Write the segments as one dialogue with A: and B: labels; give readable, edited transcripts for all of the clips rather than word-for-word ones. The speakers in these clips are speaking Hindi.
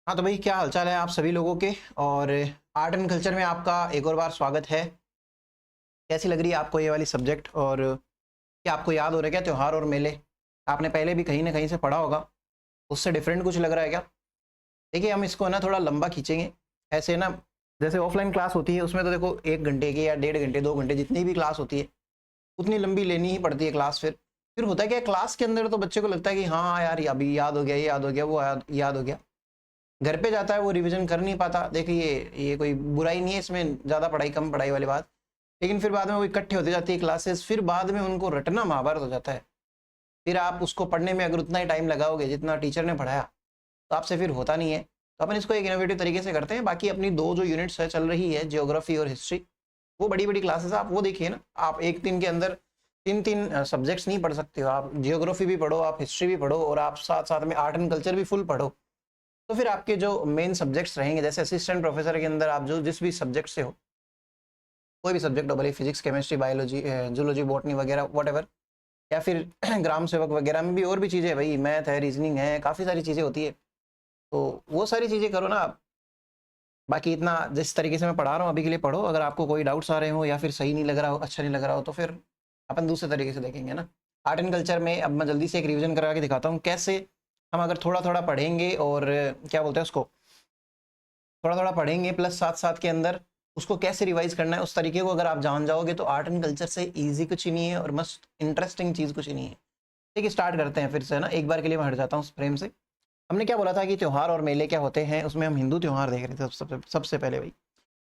A: हाँ तो भाई, क्या हालचाल है आप सभी लोगों के। और आर्ट एंड कल्चर में आपका एक और बार स्वागत है। कैसी लग रही है आपको ये वाली सब्जेक्ट? और क्या आपको याद हो रहा है क्या त्योहार और मेले? आपने पहले भी कहीं ना कहीं से पढ़ा होगा, उससे डिफरेंट कुछ लग रहा है क्या? देखिए, हम इसको ना थोड़ा लंबा खींचेंगे। ऐसे ना, जैसे ऑफलाइन क्लास होती है उसमें तो देखो 1 घंटे की या 1.5 घंटे 2 घंटे जितनी भी क्लास होती है उतनी लंबी लेनी ही पड़ती है क्लास। फिर होता है क्या, क्लास के अंदर तो बच्चे को लगता है कि हाँ यार अभी याद हो गया, ये याद हो गया, वो याद हो गया। घर पे जाता है वो रिवीजन कर नहीं पाता। देखिए, ये कोई बुराई नहीं है इसमें, ज़्यादा पढ़ाई कम पढ़ाई वाली बात। लेकिन फिर बाद में वो इकट्ठे होते जाती है क्लासेस, फिर बाद में उनको रटना महाभारत हो जाता है। फिर आप उसको पढ़ने में अगर उतना ही टाइम लगाओगे जितना टीचर ने पढ़ाया तो आपसे फिर होता नहीं है। तो अपन इसको एक इनोवेटिव तरीके से करते हैं। बाकी अपनी दो जो यूनिट्स है चल रही है, जियोग्राफी और हिस्ट्री, वो बड़ी बड़ी क्लासेस आप वो देखिए ना। आप एक दिन के अंदर तीन तीन सब्जेक्ट्स नहीं पढ़ सकते हो। आप जियोग्राफी भी पढ़ो, आप हिस्ट्री भी पढ़ो, और आप साथ साथ में आर्ट एंड कल्चर भी फुल पढ़ो। तो फिर आपके जो मेन सब्जेक्ट्स रहेंगे, जैसे असिस्टेंट प्रोफेसर के अंदर आप जो जिस भी सब्जेक्ट से हो, कोई भी सब्जेक्ट हो, भले physics, chemistry, biology, zoology, botany वगैरह वट, या फिर ग्राम सेवक वगैरह में भी और भी चीज़ें, भाई मैथ है, रीजनिंग है, काफ़ी सारी चीज़ें होती है। तो वो सारी चीज़ें करो ना आप। बाकी इतना जिस तरीके से मैं पढ़ा रहा हूँ अभी के लिए पढ़ो। अगर आपको कोई डाउट्स आ रहे हो या फिर सही नहीं लग रहा हो, अच्छा नहीं लग रहा हो, तो फिर अपन दूसरे तरीके से देखेंगे ना। आर्ट एंड कल्चर में अब मैं जल्दी से एक रिवीजन करा के दिखाता हूँ कैसे हम अगर थोड़ा थोड़ा पढ़ेंगे और क्या बोलते हैं उसको, थोड़ा थोड़ा पढ़ेंगे प्लस साथ साथ के अंदर उसको कैसे रिवाइज करना है, उस तरीके को अगर आप जान जाओगे तो आर्ट एंड कल्चर से इजी कुछ ही नहीं है और मस्त इंटरेस्टिंग चीज़ कुछ ही नहीं है। ठीक है, स्टार्ट करते हैं फिर से ना। एक बार के लिए मैं हट जाता हूँ उस फ्रेम से। हमने क्या बोला था कि त्योहार और मेले क्या होते हैं, उसमें हम हिंदू त्योहार देख रहे थे सबसे पहले भाई।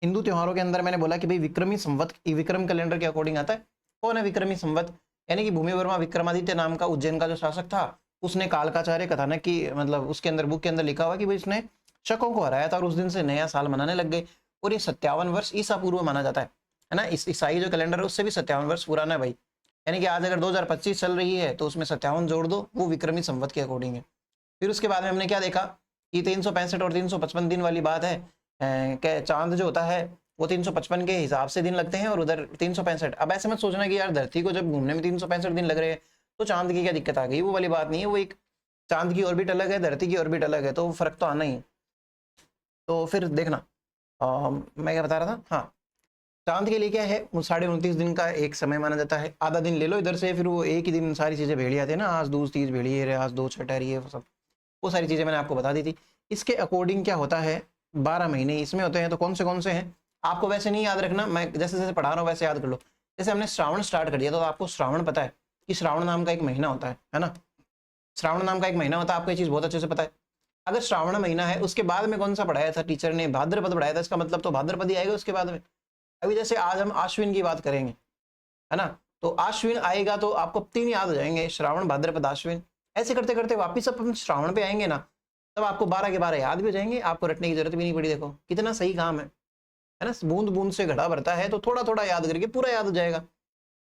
A: हिंदू त्योहारों के अंदर मैंने बोला कि भाई विक्रमी संवत, विक्रम कैलेंडर के अकॉर्डिंग आता है। कौन है विक्रमी संवत? यानी कि भूमि वर्मा विक्रमादित्य नाम का उज्जैन का जो शासक था, उसने कालकाचार्य कथानक की, मतलब उसके अंदर बुक के अंदर लिखा हुआ कि भाई इसने शकों को हराया था और उस दिन से नया साल मनाने लग गए। और ये 57 वर्ष ईसा पूर्व माना जाता है ना। इस ईसाई जो कैलेंडर है उससे भी 57 वर्ष पुराना है भाई। यानी कि आज अगर 2025 चल रही है तो उसमें 57 जोड़ दो, वो विक्रमी संवत के अकॉर्डिंग है। फिर उसके बाद में हमने क्या देखा कि 365 और 355 दिन वाली बात है। क्या चांद जो होता है वो 355 के हिसाब से दिन लगते हैं और उधर 365। अब ऐसे मत सोचना कि यार धरती को जब घूमने में 365 दिन लग रहे हैं तो चांद की क्या दिक्कत आ गई, वो वाली बात नहीं है। वो एक चांद की ऑर्बिट अलग है, धरती की ऑर्बिट अलग है, तो फर्क तो आना ही है। तो फिर देखना, मैं क्या बता रहा था, हाँ, चांद के लिए क्या है, वो 29.5 दिन का एक समय माना जाता है। आधा दिन ले लो इधर से, फिर वो एक ही दिन सारी चीज़ें भेड़ी आती है ना, आज दूज तीज भेड़ी है, आज दो छठहरी है, वो सब वो सारी चीज़ें मैंने आपको बता दी थी। इसके अकॉर्डिंग क्या होता है, 12 महीने इसमें होते हैं। तो कौन से हैं आपको वैसे नहीं याद रखना, मैं जैसे जैसे पढ़ा रहा हूँ वैसे याद कर लो। जैसे हमने श्रावण स्टार्ट कर दिया तो आपको श्रावण पता है कि श्रावण नाम का एक महीना होता है ना। श्रावण नाम का एक महीना होता है, आपको ये चीज़ बहुत अच्छे से पता है। अगर श्रावण महीना है उसके बाद में कौन सा पढ़ाया था टीचर ने, भाद्रपद पढ़ाया था, इसका मतलब तो भाद्रपद ही आएगा उसके बाद में। अभी जैसे आज हम आश्विन की बात करेंगे, है ना, तो आश्विन आएगा तो आपको 3 याद हो जाएंगे, श्रावण, भाद्रपद, आश्विन। ऐसे करते करते वापिस अपन श्रावण पे आएंगे ना, तब आपको 12 के 12 याद भी हो जाएंगे, आपको रटने की जरूरत भी नहीं पड़ी। देखो कितना सही काम है ना। बूंद बूंद से घड़ा भरता है, तो थोड़ा थोड़ा याद करके पूरा याद हो जाएगा।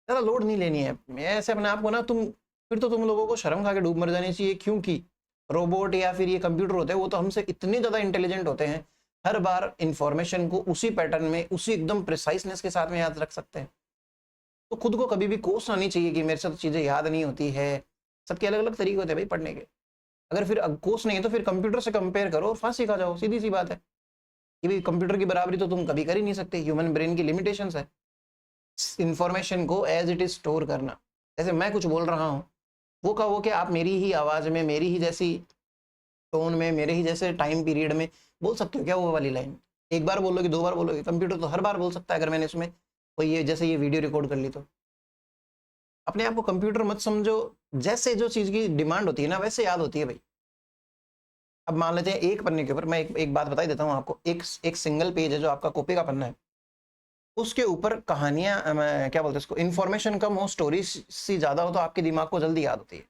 A: ज़्यादा लोड नहीं लेनी है। मैं ऐसे अपने आप को ना, तुम फिर तो तुम लोगों को शर्म खा के डूब मर जानी चाहिए, क्योंकि रोबोट या फिर ये कंप्यूटर होते हैं वो तो हमसे इतने ज़्यादा इंटेलिजेंट होते हैं, हर बार इंफॉर्मेशन को उसी पैटर्न में, उसी एकदम प्रिसाइसनेस के साथ में याद रख सकते हैं। तो खुद को कभी भी कोसना नहीं चाहिए कि मेरे से तो चीज़ें याद नहीं होती है। सबके अलग अलग तरीके होते हैं भाई पढ़ने के। अगर फिर कोस नहीं है तो फिर कंप्यूटर से कंपेयर करो और फांसी खा जाओ, सीधी सी बात है कि भाई कंप्यूटर की बराबरी तो तुम कभी कर ही नहीं सकते। ह्यूमन ब्रेन की लिमिटेशंस है इंफॉर्मेशन को एज इट इज स्टोर करना। जैसे मैं कुछ बोल रहा हूँ, वो का वो कि आप मेरी ही आवाज़ में, मेरी ही जैसी टोन में, मेरे ही जैसे टाइम पीरियड में बोल सकते हो क्या वो वाली लाइन? एक बार बोलोगे, 2 बार बोलोगे, कंप्यूटर तो हर बार बोल सकता है। अगर मैंने इसमें कोई ये जैसे ये वीडियो रिकॉर्ड कर ली तो अपने आप को कंप्यूटर मत समझो। जैसे जो चीज़ की डिमांड होती है ना वैसे याद होती है भाई। अब मान लेते हैं एक पन्ने के ऊपर, मैं एक बात बता ही देता हूँ आपको। एक सिंगल पेज है जो आपका कॉपी का पन्ना है, उसके ऊपर कहानियां, क्या बोलते हैं उसको, इन्फॉर्मेशन कम हो, स्टोरी सी ज़्यादा हो, तो आपके दिमाग को जल्दी याद होती है।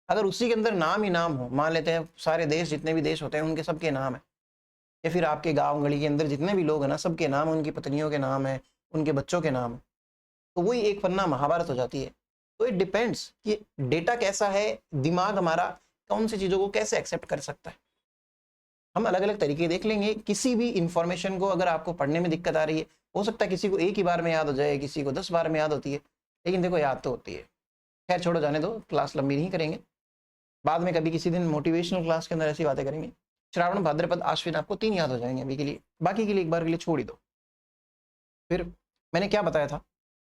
A: अगर उसी के अंदर नाम ही नाम हो, मान लेते हैं सारे देश जितने भी देश होते हैं उनके सबके नाम है, या फिर आपके गांव गली के अंदर जितने भी लोग हैं ना सबके नाम, उनकी पत्नियों के नाम है, उनके बच्चों के नाम है, तो वही एक पन्ना महाभारत हो जाती है। तो इट डिपेंड्स कि डेटा कैसा है, दिमाग हमारा कौन सी चीज़ों को कैसे एक्सेप्ट कर सकता है। हम अलग अलग तरीके देख लेंगे। किसी भी इंफॉर्मेशन को अगर आपको पढ़ने में दिक्कत आ रही है, हो सकता है किसी को एक ही बार में याद हो जाए, किसी को 10 बार में याद होती है, लेकिन देखो याद तो होती है। खैर छोड़ो, जाने दो, क्लास लंबी नहीं करेंगे, बाद में कभी किसी दिन मोटिवेशनल क्लास के अंदर ऐसी बातें करेंगे। श्रावण, भाद्रपद, आश्विन आपको 3 याद हो जाएंगे अभी के लिए, बाकी के लिए एक बार के लिए छोड़ ही दो। फिर मैंने क्या बताया था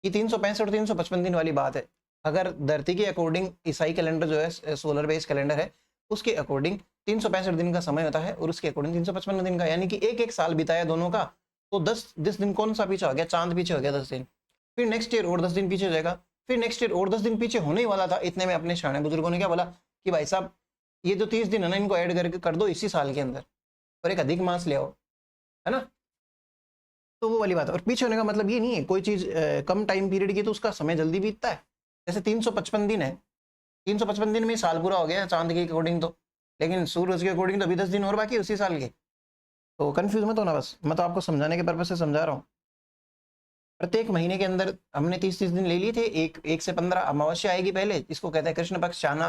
A: कि 365 355 दिन वाली बात है। अगर धरती के अकॉर्डिंग ईसाई कैलेंडर जो है सोलर बेस कैलेंडर है, उसके अकॉर्डिंग 365 दिन का समय होता है और उसके अकॉर्डिंग 355 दिन का, यानी कि एक एक साल बिताया दोनों का, तो 10 दिन कौन सा पीछे हो गया, चांद पीछे हो गया 10 दिन। फिर नेक्स्ट ईयर और 10 दिन पीछे हो जाएगा, फिर नेक्स्ट ईयर और 10 दिन पीछे होने ही वाला था। इतने में अपने शाणे बुजुर्गों ने क्या बोला कि भाई साहब ये जो 30 दिन है ना, इनको ऐड करके कर दो इसी साल के अंदर और एक अधिक मास ले आओ, है ना। तो वो वाली बात है। और पीछे होने का मतलब ये नहीं है कोई चीज कम टाइम पीरियड की तो उसका समय जल्दी बीतता है। जैसे 355 दिन है, 355 दिन में साल पूरा हो गया चांद के अकॉर्डिंग तो, लेकिन सूरज के अकॉर्डिंग तो अभी 10 दिन और बाकी है उसी साल के। तो कंफ्यूज मत होना, बस मैं तो आपको समझाने के पर्पज से समझा रहा हूँ। प्रत्येक महीने के अंदर हमने 30-30 दिन ले लिए थे। एक से 15 अमावस्या आएगी पहले, इसको कहते हैं कृष्ण पक्ष, चाना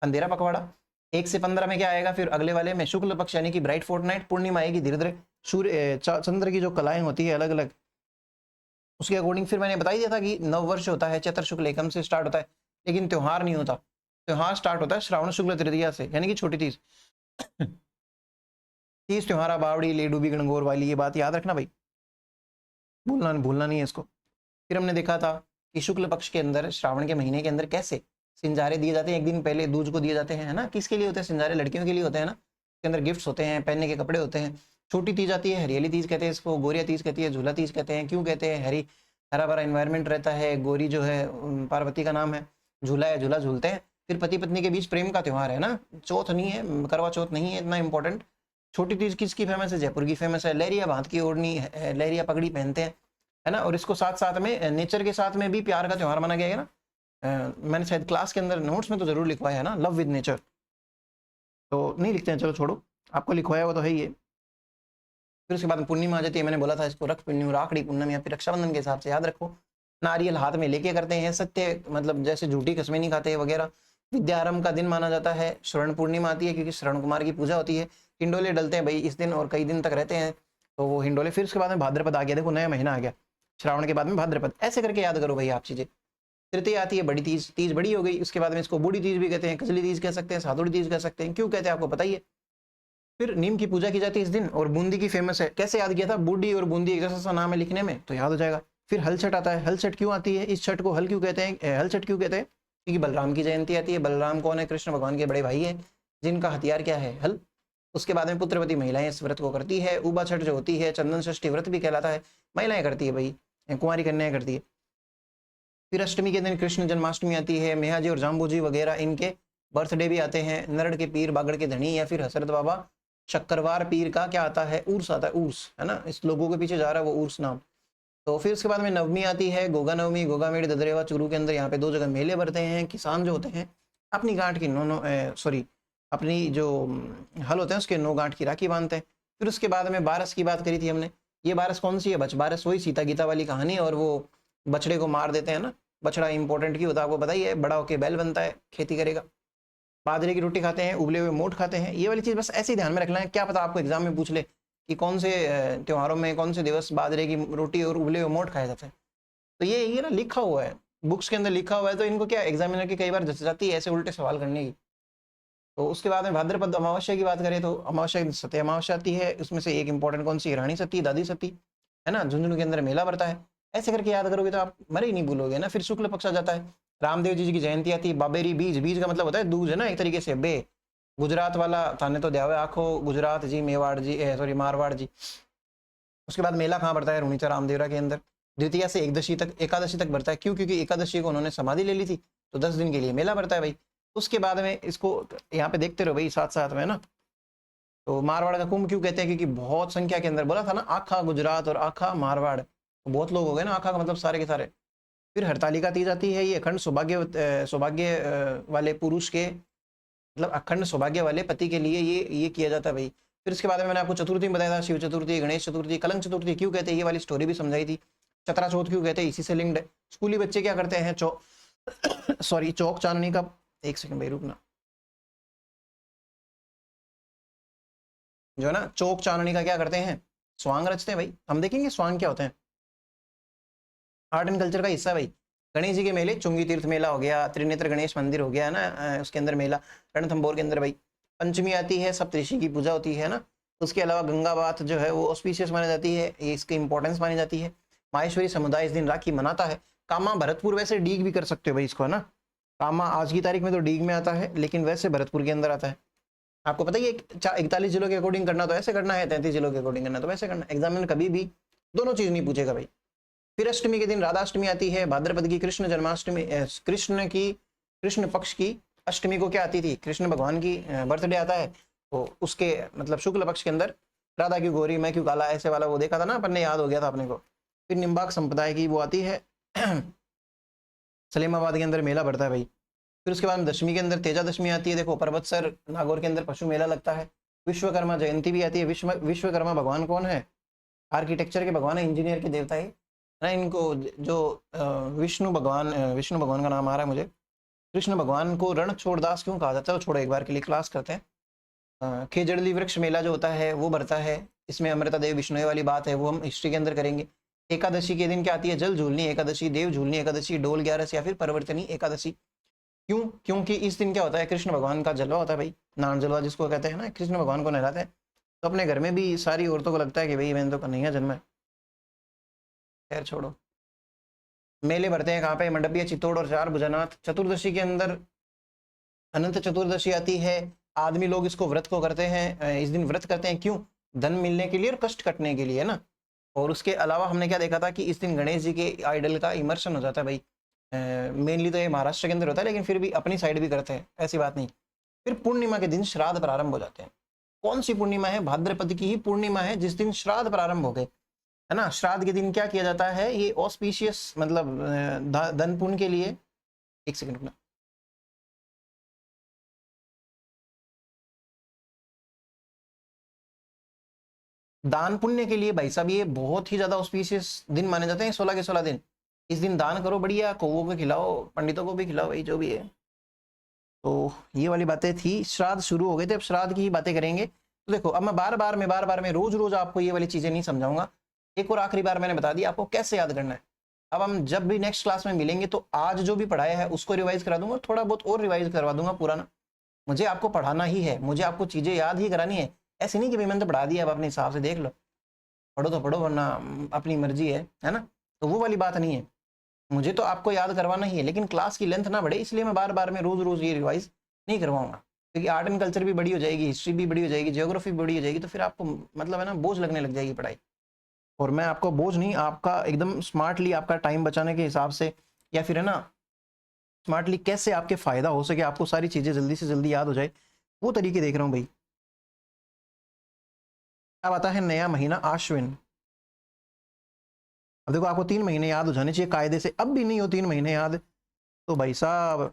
A: अंधेरा पखवाड़ा। 1 से 15 में क्या आएगा, फिर अगले वाले में शुक्ल पक्ष यानी कि ब्राइट फोर्टनाइट, पूर्णिमा आएगी धीरे धीरे, सूर्य चंद्र की जो कलाएं होती है अलग अलग, उसके अकॉर्डिंग फिर मैंने बता ही दिया था कि नव वर्ष होता है चैत्र शुक्ल एकम से स्टार्ट होता है, लेकिन त्योहार नहीं होता। त्योहार स्टार्ट होता है श्रावण शुक्ल तृतीया से, यानी कि छोटी तीज। तीज त्योहार, बावड़ी, लेडूबी, गणगौर वाली, ये बात याद रखना भाई, भूलना नहीं है इसको। फिर हमने देखा था कि शुक्ल पक्ष के अंदर श्रावण के महीने के अंदर कैसे सिंजारे दिए जाते हैं, एक दिन पहले दूज को दिए जाते हैं, है ना। किसके लिए होते हैं सिंजारे, लड़कियों के लिए होते हैं ना, के अंदर गिफ्ट्स होते हैं, पहनने के कपड़े होते हैं। छोटी तीज आती है, हरियाली तीज कहते हैं इसको, गोरिया तीज कहती है, झूला तीज कहते हैं। क्यों कहते हैं, हरा भरा इन्वायरमेंट रहता है। गोरी जो है पार्वती का नाम है, झूला है, झूला झूलते हैं। फिर पति पत्नी के बीच प्रेम का त्योहार है ना। चौथ नहीं है, करवा चौथ नहीं है इतना इंपॉर्टेंट। छोटी तीज किसकी फेमस है, जयपुर की फेमस है। लहरिया बांध की ओढ़नी, लहरिया पगड़ी पहनते हैं, है ना। और इसको साथ साथ में नेचर के साथ में भी प्यार का त्योहार माना गया है ना। मैंने शायद क्लास के अंदर नोट्स में तो जरूर लिखवाया है ना, लव विद नेचर। तो नहीं लिखते हैं, चलो छोड़ो, आपको लिखवाया हुआ तो है ही है। फिर उसके बाद में पूर्णिमा आ जाती है, मैंने बोला था इसको रख पूर्णिमा, राखड़ी पूर्णिमा या फिर रक्षाबंधन के हिसाब से याद रखो। नारियल हाथ में लेके करते हैं, सत्य मतलब जैसे झूठी कसमें नहीं खाते वगैरह। विद्यारंभ का दिन माना जाता है। श्रवण पूर्णिमा आती है क्योंकि श्रवण कुमार की पूजा होती है। हिंडोले डलते हैं भाई इस दिन और कई दिन तक रहते हैं, तो वो हिंडोले। फिर उसके बाद में भाद्रपद आ गया, देखो नया महीना आ गया, श्रावण के बाद में भाद्रपद, ऐसे करके याद करो भाई आप चीजें। तृतीय आती है, बड़ी तीज, तीज बड़ी हो गई। उसके बाद में इसको बूढ़ी तीज भी कहते हैं, कजली तीज कह सकते हैं, सातुड़ी तीज कह सकते हैं। क्यों कहते हैं आपको पता ही है। फिर नीम की पूजा की जाती है इस दिन, और बूंदी की फेमस है। कैसे याद किया था, बूढ़ी और बूंदी एक जैसा सा नाम है लिखने में, तो याद हो जाएगा। फिर हल छठ आता है। हल छठ क्यों आती है, इस छठ को हल क्यों कहते हैं, हल छठ क्यों कहते हैं, क्योंकि बलराम की जयंती आती है। बलराम कौन है, कृष्ण भगवान के बड़े भाई है, जिनका हथियार क्या है, हल। उसके बाद में पुत्रवती महिलाएं इस व्रत को करती है। उबा छठ जो होती है, चंदन षष्ठी व्रत भी कहलाता है, महिलाएं करती है भाई, कुंवारी कन्याएं करती है। फिर अष्टमी के दिन कृष्ण जन्माष्टमी आती है। मेहाजी और जाम्बूजी वगैरह इनके बर्थडे भी आते हैं। नरड़ के पीर, बागड़ के धनी या फिर हसरत बाबा शक्करवार पीर का क्या आता है, उर्स आता है, उर्स, है ना। इस लोगों के पीछे जा रहा है वो उर्स नाम। तो फिर उसके बाद में नवमी आती है, गोगा नवमी, गोगामेड़, ददरेवा, चूरू के अंदर यहाँ पे 2 जगह मेले भरते हैं। किसान जो होते हैं अपनी गांठ की सॉरी अपनी जो हल होते हैं उसके 9 गांठ की राखी बांधते हैं। फिर उसके बाद में बारस की बात करी थी हमने। ये बारस कौन सी है, बच बारस, वही सीता गीता वाली कहानी, और वो बछड़े को मार देते हैं ना। बछड़ा इंपॉर्टेंट क्यों होता है आपको पता ही है, बड़ा होके बैल बनता है, खेती करेगा। बाजरे की रोटी खाते हैं, उबले हुए मोठ खाते हैं। ये वाली चीज बस ऐसे ही ध्यान में रखना है, क्या पता आपको एग्जाम में पूछ ले कि कौन से त्योहारों में कौन से दिवस बाजरे की रोटी और उबले हुए मोठ खाए जाते हैं। तो ये ना लिखा हुआ है, बुक्स के अंदर लिखा हुआ है, तो इनको क्या एग्जामिनर की कई बार जच जाती है ऐसे उल्टे सवाल करने की। तो उसके बाद में भाद्रपद अमावस्या की बात करें तो अमावस्या सत्य अमावस्या आती है। उसमें से एक इंपॉर्टेंट कौन सी, रानी सती, दादी सती, है ना। झुंझुनू के अंदर मेला भरता है। ऐसे करके याद करोगे तो आप मरे ही नहीं भूलोगे ना। फिर शुक्ल पक्ष आ जाता है, रामदेव जी की जयंती आती है। बाबेरी बीज, बीज का मतलब होता है दूज, है ना, एक तरीके से बे। गुजरात वाला थाने तो द्यावे आखो, गुजरात जी, मेवाड़ जी, सॉरी मारवाड़ जी। उसके बाद मेला कहाँ बढ़ता है, रुणीचा रामदेवरा के अंदर। द्वितीया से एकादशी तक बढ़ता है। क्यों, क्योंकि एकादशी को उन्होंने समाधि ले ली थी, तो 10 दिन के लिए मेला बढ़ता है भाई। उसके बाद में इसको यहाँ पे देखते रहो भाई साथ साथ में ना। तो मारवाड़ का कुंभ क्यों कहते हैं, क्योंकि बहुत संख्या के अंदर, बोला था ना आखा गुजरात और आखा मारवाड़, तो बहुत लोग हो गए ना, आखा का मतलब सारे के सारे। फिर हरतालिका तीज आती है। ये अखंड सौभाग्य वाले पुरुष के, मतलब अखंड सौभाग्य वाले पति के लिए ये किया जाता है भाई। फिर इसके बाद में मैंने आपको चतुर्थी बताया था, शिव चतुर्थी, गणेश चतुर्थी, कलंक चतुर्थी क्यों कहते हैं, ये वाली स्टोरी भी समझाई थी। चतरा चौथ क्यों कहते हैं, इसी से लिंक्ड है। स्कूली बच्चे क्या करते हैं, सॉरी चौक चांदनी का, एक सेकंड भाई रुकना, जो है ना चौक चांदनी का क्या करते हैं, स्वांग रचते हैं भाई। हम देखेंगे स्वांग क्या होते हैं, आर्ट एंड कल्चर का हिस्सा है भाई। गणेश जी के मेले, चुंगी तीर्थ मेला हो गया, त्रिनेत्र गणेश मंदिर हो गया, है ना, उसके अंदर मेला, रणथंभौर के अंदर भाई। पंचमी आती है, सप्तऋषि की पूजा होती है ना। उसके अलावा गंगा बात जो है वो ऑस्पिशियस मानी जाती है, ये इसकी इंपॉर्टेंस मानी जाती है। माहेश्वरी समुदाय इस दिन राखी मनाता है। कामा भरतपुर, वैसे डीग भी कर सकते हो भाई इसको, है ना। कामा आज की तारीख में तो डीग में आता है, लेकिन वैसे भरतपुर के अंदर आता है। आपको पता ही है 41 जिलों के अकॉर्डिंग करना तो ऐसे करना है, 33 जिलों के अकॉर्डिंग करना तो वैसे करना। एग्जाम में कभी भी दोनों चीज नहीं पूछेगा भाई। फिर अष्टमी के दिन राधाष्टमी आती है, भाद्रपद की कृष्ण जन्माष्टमी, कृष्ण पक्ष की अष्टमी को क्या आती थी, कृष्ण भगवान की बर्थडे आता है, तो उसके मतलब शुक्ल पक्ष के अंदर राधा क्यों गोरी मैं क्यों काला, ऐसे वाला वो देखा था ना अपन ने, याद हो गया था अपने को। फिर निम्बाक संप्रदाय की वो आती है सलेमाबाद के अंदर मेला बढ़ता है भाई। फिर उसके बाद दशमी के अंदर तेजा दशमी आती है, देखो पर्वतसर नागौर के अंदर पशु मेला लगता है। विश्वकर्मा जयंती भी आती है। विश्वकर्मा भगवान कौन है, आर्किटेक्चर के भगवान है, इंजीनियर के देवता है ना। इनको जो विष्णु भगवान का नाम आ रहा है मुझे। कृष्ण भगवान को रणछोड़दास क्यों कहा जाता है, वो छोड़ो एक बार के लिए क्लास करते हैं। खेजड़ली वृक्ष मेला जो होता है वो बढ़ता है, इसमें अमृता देव विष्णु वाली बात है वो हम हिस्ट्री के अंदर करेंगे। एकादशी के दिन क्या आती है, जल झूलनी एकादशी, देव झूलनी एकादशी, डोल ग्यारस या फिर परिवर्तनी एकादशी। क्यों, क्योंकि इस दिन क्या होता है, कृष्ण भगवान का जलवा होता है भाई, नान जलवा जिसको कहते हैं ना, कृष्ण भगवान को नहलाते हैं। तो अपने घर में भी सारी औरतों को लगता है कि भाई मैंने तो कन्हैया जन्म है। खैर छोड़ो। मेले भरते हैं कहाँ पे, मंडपिया, चित्तौड़ और चार भुजनाथ। चतुर्दशी के अंदर अनंत चतुर्दशी आती है। आदमी लोग इसको व्रत को करते हैं, इस दिन व्रत करते हैं क्यों, धन मिलने के लिए और कष्ट कटने के लिए, है ना। और उसके अलावा हमने क्या देखा था कि इस दिन गणेश जी के आइडल का इमर्शन हो जाता है भाई। मेनली तो ये महाराष्ट्र के अंदर होता है, लेकिन फिर भी अपनी साइड भी करते हैं, ऐसी बात नहीं। फिर पूर्णिमा के दिन श्राद्ध प्रारंभ हो जाते हैं। कौन सी पूर्णिमा है, भाद्रपद की ही पूर्णिमा है जिस दिन श्राद्ध प्रारंभ हो गए, है ना। श्राद्ध के दिन क्या किया जाता है, ये ऑस्पिशियस मतलब धन पुण्य के लिए। एक सेकंड रुकना। दान पुण्य के लिए भाई साहब ये बहुत ही ज्यादा ऑस्पिशियस दिन माने जाते हैं, 16 के 16 दिन। इस दिन दान करो, बढ़िया कौवों को खिलाओ, पंडितों को भी खिलाओ भाई, जो भी है। तो ये वाली बातें थी, श्राद्ध शुरू हो गए थे, अब श्राद्ध की ही बातें करेंगे। तो देखो अब मैं बार बार में रोज रोज आपको ये वाली चीजें नहीं समझाऊंगा। एक और आखिरी बार मैंने बता दिया आपको कैसे याद करना है। अब हम जब भी नेक्स्ट क्लास में मिलेंगे तो आज जो भी पढ़ाया है उसको रिवाइज करा दूंगा, थोड़ा बहुत और रिवाइज करवा दूंगा पुराना। मुझे आपको पढ़ाना ही है, मुझे आपको चीजें याद ही करानी है। ऐसे नहीं कि भाई मैंने तो पढ़ा दिया, अब अपने हिसाब से देख लो, पढ़ो तो पढ़ो वरना अपनी मर्जी है ना। तो वो वाली बात नहीं है, मुझे तो आपको याद करवाना ही है, लेकिन क्लास की लेंथ ना बढ़े इसलिए मैं बार बार में रोज रोज ये रिवाइज नहीं करवाऊंगा। क्योंकि आर्ट एंड कल्चर भी बड़ी हो जाएगी, हिस्ट्री भी बड़ी हो जाएगी, जियोग्राफी भी बड़ी हो जाएगी, तो फिर आपको मतलब है ना बोझ लगने लग जाएगी पढ़ाई। और मैं आपको बोझ नहीं, आपका एकदम स्मार्टली आपका टाइम बचाने के हिसाब से, या फिर है ना स्मार्टली कैसे आपके फायदा हो सके, आपको सारी चीजें जल्दी से जल्दी याद हो जाए, वो तरीके देख रहा हूँ भाई। अब आता है नया महीना आश्विन। अब देखो आपको 3 महीने याद हो जाने चाहिए कायदे से, अब भी नहीं हो 3 महीने याद तो भाई साहब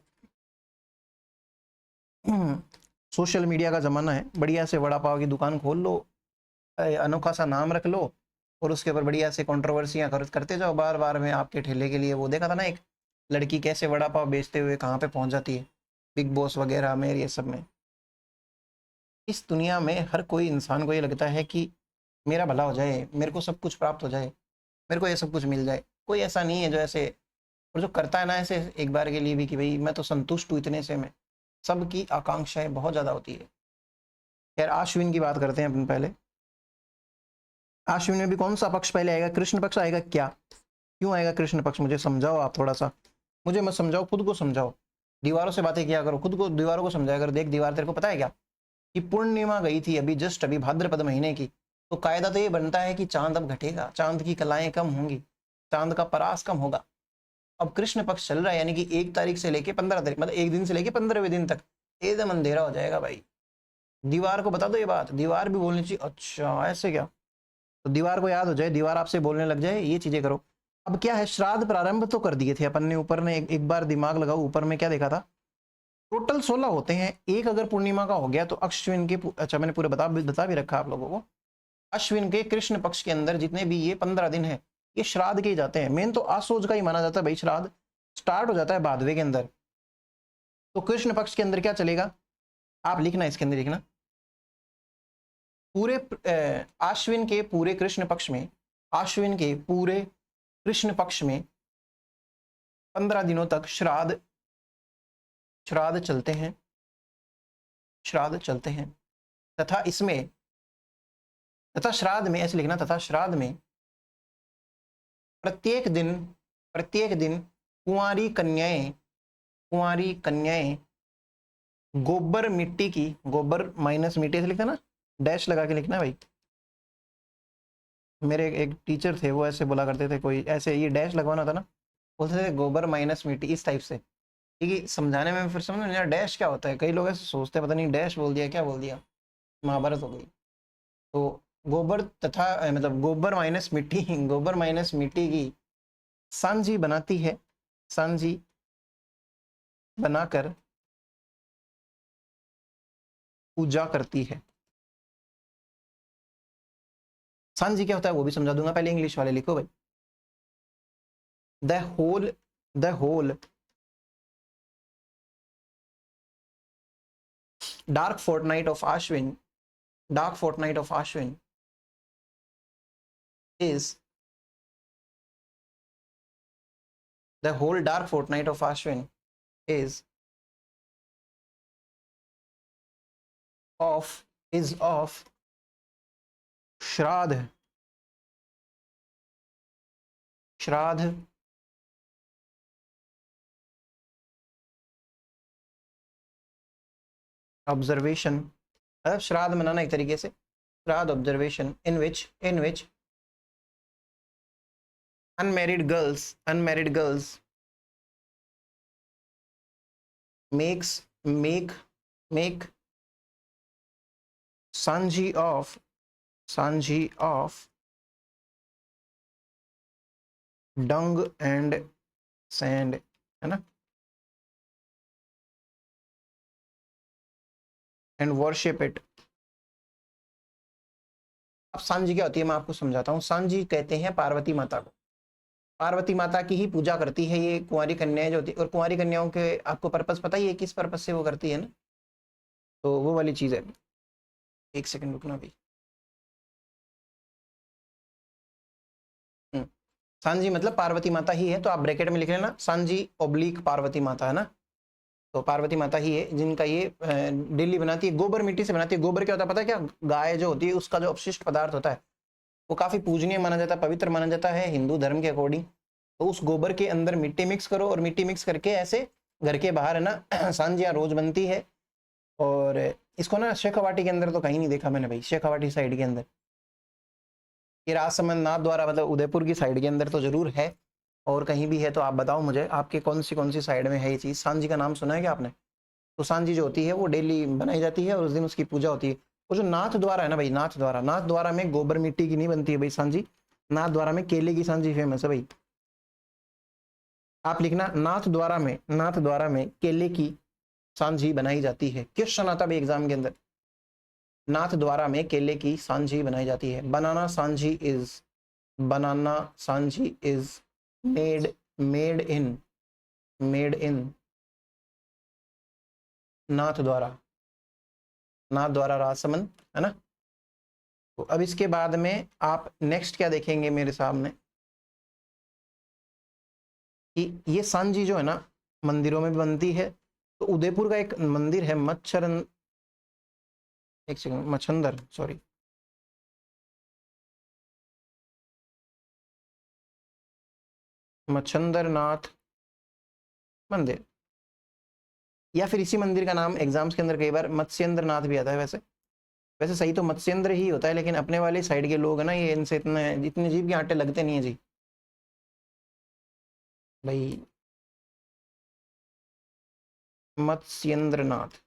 A: सोशल मीडिया का जमाना है, बढ़िया से वड़ा पाव की दुकान खोल लो, अनोखा सा नाम रख लो, और उसके ऊपर बढ़िया से कंट्रोवर्सियां करते जाओ बार बार में। आपके ठेले के लिए वो देखा था ना, एक लड़की कैसे वड़ा पाव बेचते हुए कहाँ पे पहुंच जाती है, बिग बॉस वगैरह में, ये सब में। इस दुनिया में हर कोई इंसान को ये लगता है कि मेरा भला हो जाए, मेरे को सब कुछ प्राप्त हो जाए, मेरे को ये सब कुछ मिल जाए। कोई ऐसा नहीं है जो ऐसे, और जो करता है ना ऐसे एक बार के लिए भी कि भाई मैं तो संतुष्ट हूँ इतने से, मैं सबकी आकांक्षाएं बहुत ज्यादा होती है। खैर आश्विन की बात करते हैं अपन पहले। आश्विन में भी कौन सा पक्ष पहले आएगा, कृष्ण पक्ष आएगा क्या, क्यों आएगा कृष्ण पक्ष, मुझे समझाओ आप थोड़ा सा। मुझे मत समझाओ, खुद को समझाओ, दीवारों से बातें किया करो, खुद को दीवारों को समझाया करो। देख दीवार, तेरे को पता है क्या कि पूर्णिमा गई थी अभी जस्ट, अभी भाद्रपद महीने की, तो कायदा तो ये बनता है कि चांद अब घटेगा, चांद की कलाएं कम होंगी, चांद का परास कम होगा। अब कृष्ण पक्ष चल रहा है, यानी कि 1 तारीख से लेके 15 तारीख, मतलब एक दिन से लेके 15वें दिन तक एकदम अंधेरा हो जाएगा भाई। दीवार को बता दो ये बात, दीवार भी बोलनी चाहिए, अच्छा ऐसे क्या, तो दीवार को याद हो जाए, दीवार आपसे बोलने लग जाए, ये चीजें करो। अब क्या है, श्राद्ध प्रारंभ तो कर दिए थे अपन ने, ऊपर ने एक बार दिमाग लगाओ, ऊपर में क्या देखा था, टोटल 16 होते हैं। एक अगर पूर्णिमा का हो गया तो अश्विन के, अच्छा मैंने पूरे बता भी रखा आप लोगों को। अश्विन के कृष्ण पक्ष के अंदर जितने भी ये 15 दिन है, ये श्राद्ध के ही जाते हैं। मेन तो आसोज का ही माना जाता है भाई, श्राद्ध स्टार्ट हो जाता है भादवे के अंदर। तो कृष्ण पक्ष के अंदर क्या चलेगा, आप लिखना, इसके अंदर लिखना, पूरे आश्विन के पूरे कृष्ण पक्ष में, आश्विन के पूरे कृष्ण पक्ष में 15 दिनों तक श्राद्ध चलते हैं। श्राद्ध चलते हैं। तथा इसमें, तथा श्राद्ध में ऐसे लिखना, तथा श्राद्ध में प्रत्येक दिन कुंवारी कन्याएं गोबर मिट्टी की, गोबर माइनस मिट्टी ऐसे लिखना ना, डैश लगा के लिखना है भाई। मेरे एक टीचर थे वो ऐसे बोला करते थे, कोई ऐसे ये डैश लगवाना था ना, बोलते थे गोबर माइनस मिट्टी, इस टाइप से। क्योंकि समझाने में फिर समझ नहीं आया डैश क्या होता है, कई लोग ऐसे सोचते हैं पता नहीं डैश बोल दिया क्या बोल दिया, महाभारत हो गई। तो गोबर तथा मतलब गोबर माइनस मिट्टी, गोबर माइनस मिट्टी की सांझी बनाती है, सांझी बनाकर पूजा करती है। सांझी क्या होता है वो भी समझा दूंगा, पहले इंग्लिश वाले लिखो भाई। The whole dark fortnight of Ashwin is the whole dark fortnight of Ashwin is of श्राद्ध ऑब्जर्वेशन, मतलब श्राद्ध मनाना एक तरीके से, श्राद्ध ऑब्जर्वेशन इन विच unmarried girls make सांझी of dung and sand, है ना, and worship it। अब सांझी क्या होती है मैं आपको समझाता हूँ। सांझी कहते हैं पार्वती माता को, पार्वती माता की ही पूजा करती है ये कुंवारी कन्याएं जो होती है। और कुंवारी कन्याओं के आपको पर्पस पता ही है किस पर्पस से वो करती है ना, तो वो वाली चीज है। एक सेकंड रुकना भी। सांझी मतलब पार्वती माता ही है, तो आप ब्रैकेट में लिख लेना सांझी ऑब्लिक पार्वती माता, है ना। तो पार्वती माता ही है जिनका ये डेली बनाती है, गोबर मिट्टी से बनाती है। गोबर क्या होता है पता है क्या, गाय जो होती है उसका जो अपशिष्ट पदार्थ होता है वो काफी पूजनीय माना जाता है, पवित्र माना जाता है हिंदू धर्म के अकॉर्डिंग। तो उस गोबर के अंदर मिट्टी मिक्स करो और मिट्टी मिक्स करके ऐसे घर के बाहर है ना सांझियाँ रोज बनती है। और इसको ना शेखावाटी के अंदर तो कहीं नहीं देखा मैंने भाई, शेखावाटी साइड के अंदर, ये राजसमंद नाथ द्वारा मतलब उदयपुर की साइड के अंदर तो जरूर है, और कहीं भी है तो आप बताओ मुझे आपके कौन सी साइड में है ये चीज़। सांझी का नाम सुना है क्या आपने? तो सांझी जो होती है वो डेली बनाई जाती है और उस दिन उसकी पूजा होती है। वो जो नाथ द्वारा है ना भाई, नाथ द्वारा में गोबर मिट्टी की नहीं बनती है भाई सांझी, नाथ द्वारा में केले की सांझी फेमस है भाई। आप लिखना नाथ द्वारा में केले की सांझी बनाई जाती है। क्वेश्चन आता है एग्जाम के अंदर, नाथ द्वारा में केले की सांझी बनाई जाती है। बनाना सांझी इज मेड इन नाथ द्वारा राजसमंद, है ना। तो अब इसके बाद में आप नेक्स्ट क्या देखेंगे मेरे सामने कि ये सांझी जो है ना मंदिरों में भी बनती है। तो उदयपुर का एक मंदिर है मच्छंदरनाथ मंदिर, या फिर इसी मंदिर का नाम एग्जाम्स के अंदर कई बार मत्स्येंद्रनाथ भी आता है। वैसे सही तो मत्स्येंद्र ही होता है, लेकिन अपने वाले साइड के लोग है ना ये इनसे इतने जीभ के आटे लगते नहीं है जी भाई। मत्स्येंद्रनाथ,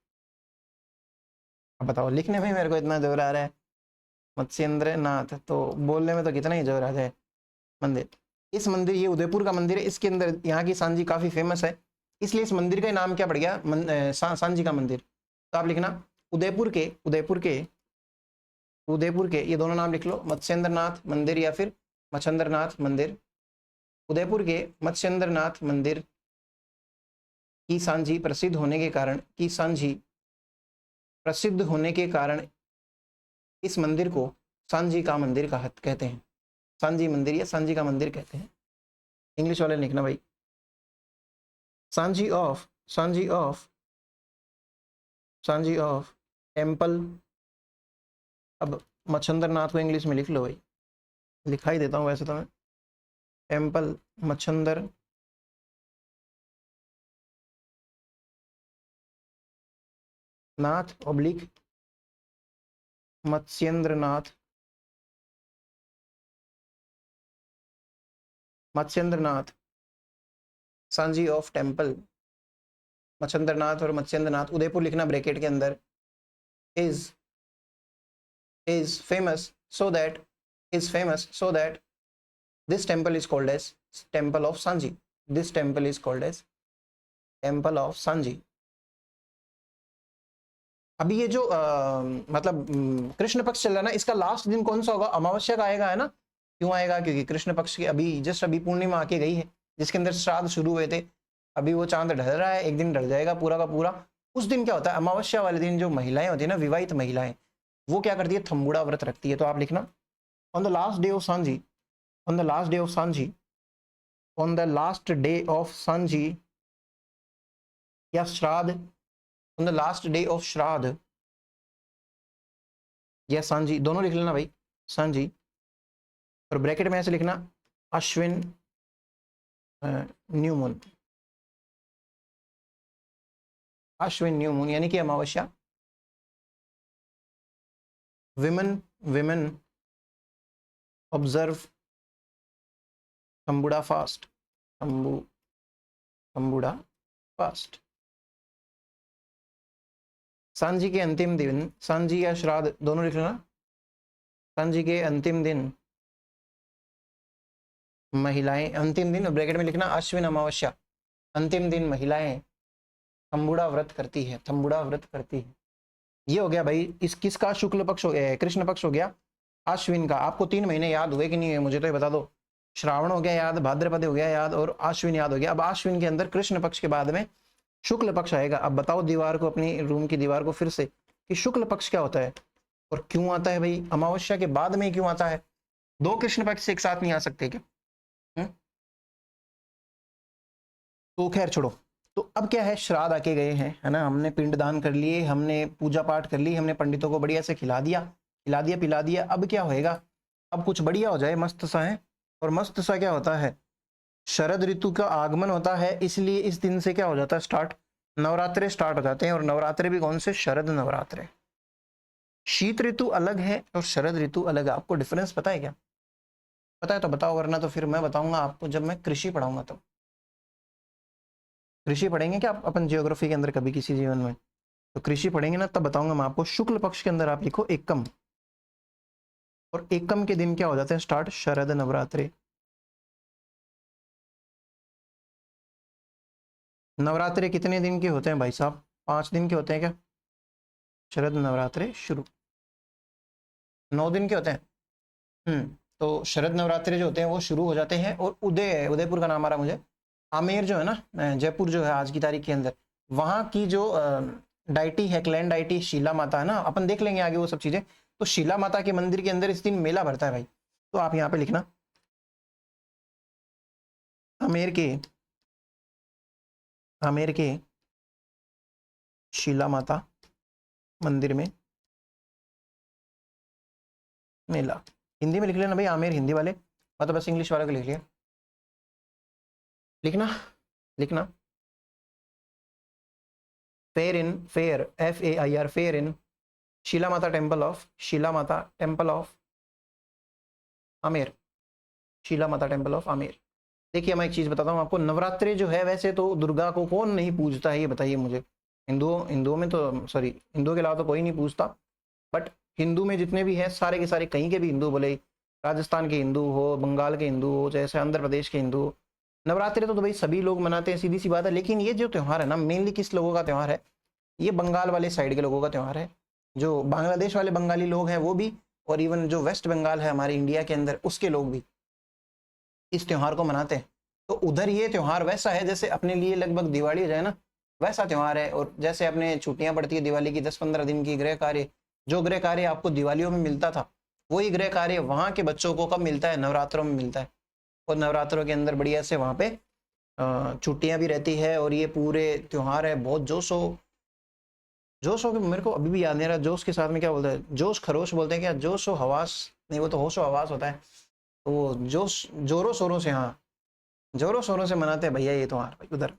A: अब बताओ लिखने में मेरे को इतना जोर आ रहा है, मत्स्येंद्रनाथ तो बोलने में तो कितना ही जोर आ जाए। मंदिर, इस मंदिर ये उदयपुर का मंदिर है, इसके अंदर यहाँ की सांझी काफी फेमस है, इसलिए इस मंदिर का नाम क्या पड़ गया सांझी का मंदिर। तो आप लिखना उदयपुर के ये दोनों नाम लिख लो, मत्स्येंद्रनाथ मंदिर या फिर मच्छंदरनाथ मंदिर। उदयपुर के मत्स्येंद्रनाथ मंदिर की सांझी प्रसिद्ध होने के कारण इस मंदिर को सांझी का मंदिर कहते हैं। सांझी मंदिर या सांझी का मंदिर कहते हैं। इंग्लिश वाले लिखना भाई, सांझी ऑफ टेम्पल, अब मच्छिंद्र नाथ को इंग्लिश में लिख लो भाई, लिखा ही देता हूँ वैसे तो मैं, टेम्पल मच्छिंद्र नाथ ऑब्लिक मत्स्येंद्र नाथ, मत्स्येंद्र नाथ सांझी ऑफ टेम्पल, मच्छिंद्र नाथ और मत्स्येंद्र नाथ उदयपुर लिखना ब्रैकेट के अंदर, is famous so that this temple is called as temple of Sanji. This temple is called as temple of Sanji. अभी ये जो मतलब कृष्ण पक्ष चल रहा है ना, इसका लास्ट दिन कौन सा होगा? अमावस्या का आएगा, है ना? क्यों आएगा? क्योंकि कृष्ण पक्ष की अभी जस्ट अभी पूर्णिमा आके गई है, जिसके अंदर श्राद्ध शुरू हुए थे। अभी वो चांद ढल रहा है, एक दिन ढल जाएगा पूरा का पूरा। उस दिन क्या होता है? अमावस्या वाले दिन जो महिलाएं होती है ना, विवाहित महिलाएं, वो क्या करती है? थम्बुड़ा व्रत रखती है। तो आप लिखना on the last day of Sanjhi, on the last day of Sanjhi, on the last day of Sanjhi या Shraddh, on the last day of Shraddh या सांझी, दोनों लिख लेना भाई, सांझी, और ब्रैकेट में ऐसे लिखना Ashwin new moon, Ashwin new moon यानी कि अमावस्या। Women observe Thambuda fast, Thambuda fast. Sanjhi के अंतिम दिन, सांझी या श्राद्ध दोनों लिख लेना, सांझी के अंतिम दिन महिलाएं, अंतिम दिन ब्रैकेट में लिखना अश्विन अमावस्या, अंतिम दिन महिलाएं थम्बुड़ा व्रत करती है, थम्बुड़ा व्रत करती है। ये हो गया भाई इस किसका? शुक्ल पक्ष हो गया, कृष्ण पक्ष हो गया, अश्विन का। आपको 3 महीने याद हुए कि नहीं हुए मुझे तो ये बता दो। श्रावण हो गया याद, भाद्रपद हो गया याद, और अश्विन याद हो गया। अब अश्विन के अंदर कृष्ण पक्ष के बाद में शुक्ल पक्ष आएगा। अब बताओ दीवार को, अपनी रूम की दीवार को फिर से, कि शुक्ल पक्ष क्या होता है और क्यों आता है भाई? अमावस्या के बाद में क्यों आता है? 2 कृष्ण पक्ष एक साथ नहीं आ सकते क्या? तो खैर छोड़ो। तो अब क्या है, श्राद्ध आके गए हैं, है ना? हमने पिंडदान कर लिए, हमने पूजा पाठ कर ली, हमने पंडितों को बढ़िया से खिला दिया पिला दिया। अब क्या होएगा? अब कुछ बढ़िया हो जाए, मस्त सा है। और मस्त सा क्या होता है? शरद ऋतु का आगमन होता है, इसलिए इस दिन से क्या हो जाता है? स्टार्ट, नवरात्रे स्टार्ट हो जाते हैं। और नवरात्रे भी कौन से? शरद नवरात्रे। शीत ऋतु अलग है और शरद ऋतु अलग है। आपको डिफरेंस पता है क्या? पता है तो बताओ, वरना तो फिर मैं बताऊंगा आपको जब मैं कृषि पढ़ाऊंगा तब। कृषि पढ़ेंगे क्या अपन जियोग्राफी के अंदर कभी किसी जीवन में? तो कृषि पढ़ेंगे ना, तब बताऊंगा मैं आपको। शुक्ल पक्ष के अंदर आप लिखो एकम, और एकम के दिन क्या हो जाते हैं? स्टार्ट शरद नवरात्रि। नवरात्रि कितने दिन के होते हैं भाई साहब? 5 दिन के होते हैं क्या? शरद नवरात्रि शुरू 9 दिन के होते हैं। तो शरद नवरात्रि जो होते हैं वो शुरू हो जाते हैं। और उदयपुर का नाम आ रहा मुझे, आमेर जो है ना, जयपुर जो है आज की तारीख के अंदर, वहाँ की जो डाइटी है, क्लैन डाइटी शीला माता है ना, अपन देख लेंगे आगे वो सब चीजें। तो शीला माता के मंदिर के अंदर इस दिन मेला भरता है भाई। तो आप यहाँ पे लिखना आमेर के शीला माता मंदिर में मेला। हिंदी में लिख लेना भाई, आमेर हिंदी वाले, मतलब बस इंग्लिश वाले को लिख लिया। लिखना fair FAIR fair in Shila Mata temple of Amer, Sheila Mata temple of Amer. देखिए मैं एक चीज बताता हूँ आपको, नवरात्रि जो है वैसे तो दुर्गा को कौन नहीं पूजता है ये बताइए मुझे? हिंदुओं में तो, सॉरी, हिंदुओं के अलावा तो कोई नहीं पूजता। बट हिंदू में जितने भी हैं सारे के सारे, कहीं के भी हिंदू, बोले राजस्थान के हिंदू हो, बंगाल के हिंदू हो, जैसे आंध्र प्रदेश के हिंदू, नवरात्रि तो भाई सभी लोग मनाते हैं, सीधी सी बात है। लेकिन ये जो त्यौहार है ना, मेनली किस लोगों का त्यौहार है? ये बंगाल वाले साइड के लोगों का त्यौहार है। जो बांग्लादेश वाले बंगाली लोग हैं वो भी, और इवन जो वेस्ट बंगाल है हमारे इंडिया के अंदर, उसके लोग भी इस त्यौहार को मनाते हैं। तो उधर ये त्यौहार वैसा है जैसे अपने लिए लगभग दिवाली हो जाए ना, वैसा त्यौहार है। और जैसे अपने छुट्टियां पड़ती है दिवाली की 10-15 दिन की, गृह कार्य, जो गृह कार्य आपको दिवालियों में मिलता था, वही गृह कार्य वहाँ के बच्चों को कब मिलता है? नवरात्रों में मिलता है। और नवरात्रों के अंदर बढ़िया से वहाँ पे छुट्टियां भी रहती है, और ये पूरे त्यौहार है बहुत जोशो जोश हो के मेरे को अभी भी याद नहीं रहा जोश के साथ में क्या बोलते हैं, जोश खरोश बोलते हैं क्या, जोश हो हवास, नहीं वो तो होश हो हवास होता है। तो वो जोश जोरों शोरों से, हाँ जोरों शोरों से मनाते हैं भैया ये त्योहार भाई उधर।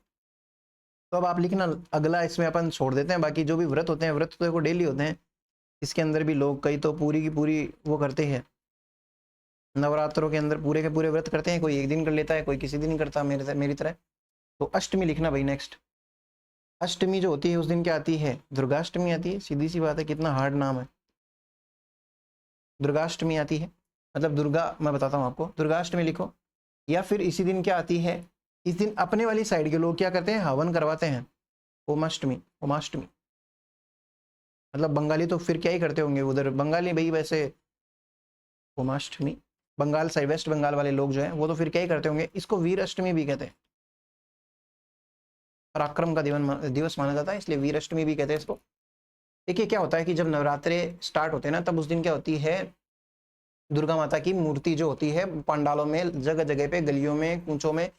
A: तो अब आप लिखना अगला, इसमें अपन छोड़ देते हैं, बाकी जो भी व्रत होते हैं, व्रत तो देखो डेली होते हैं। इसके अंदर भी लोग कई तो पूरी की पूरी वो करते हैं, नवरात्रों के अंदर पूरे के पूरे व्रत करते हैं, कोई एक दिन कर लेता है, कोई किसी दिन करता है, मेरी तरह। तो अष्टमी लिखना भाई नेक्स्ट। अष्टमी जो होती है उस दिन क्या आती है, दुर्गाष्टमी आती है, सीधी सी बात है, कितना हार्ड नाम है, दुर्गाष्टमी आती है। मतलब दुर्गा, मैं बताता हूँ आपको, दुर्गाष्टमी लिखो। या फिर इसी दिन क्या आती है, इस दिन अपने वाली साइड के लोग क्या करते हैं, हवन करवाते हैं, ओमाष्टमी, ओमाष्टमी। मतलब बंगाली तो फिर क्या ही करते होंगे उधर, बंगाली भाई वैसे ओमाष्टमी, बंगाल साइड वेस्ट बंगाल वाले लोग जो हैं वो तो फिर क्या ही करते होंगे, इसको वीर अष्टमी भी कहते हैं, पराक्रम का दिवस माना जाता है, इसलिए वीर अष्टमी भी कहते हैं इसको। देखिए क्या होता है कि जब नवरात्रे स्टार्ट होते हैं ना, तब उस दिन क्या होती है, दुर्गा माता की मूर्ति जो होती है पंडालों में, जगह जगह पे, गलियों में, कूचों में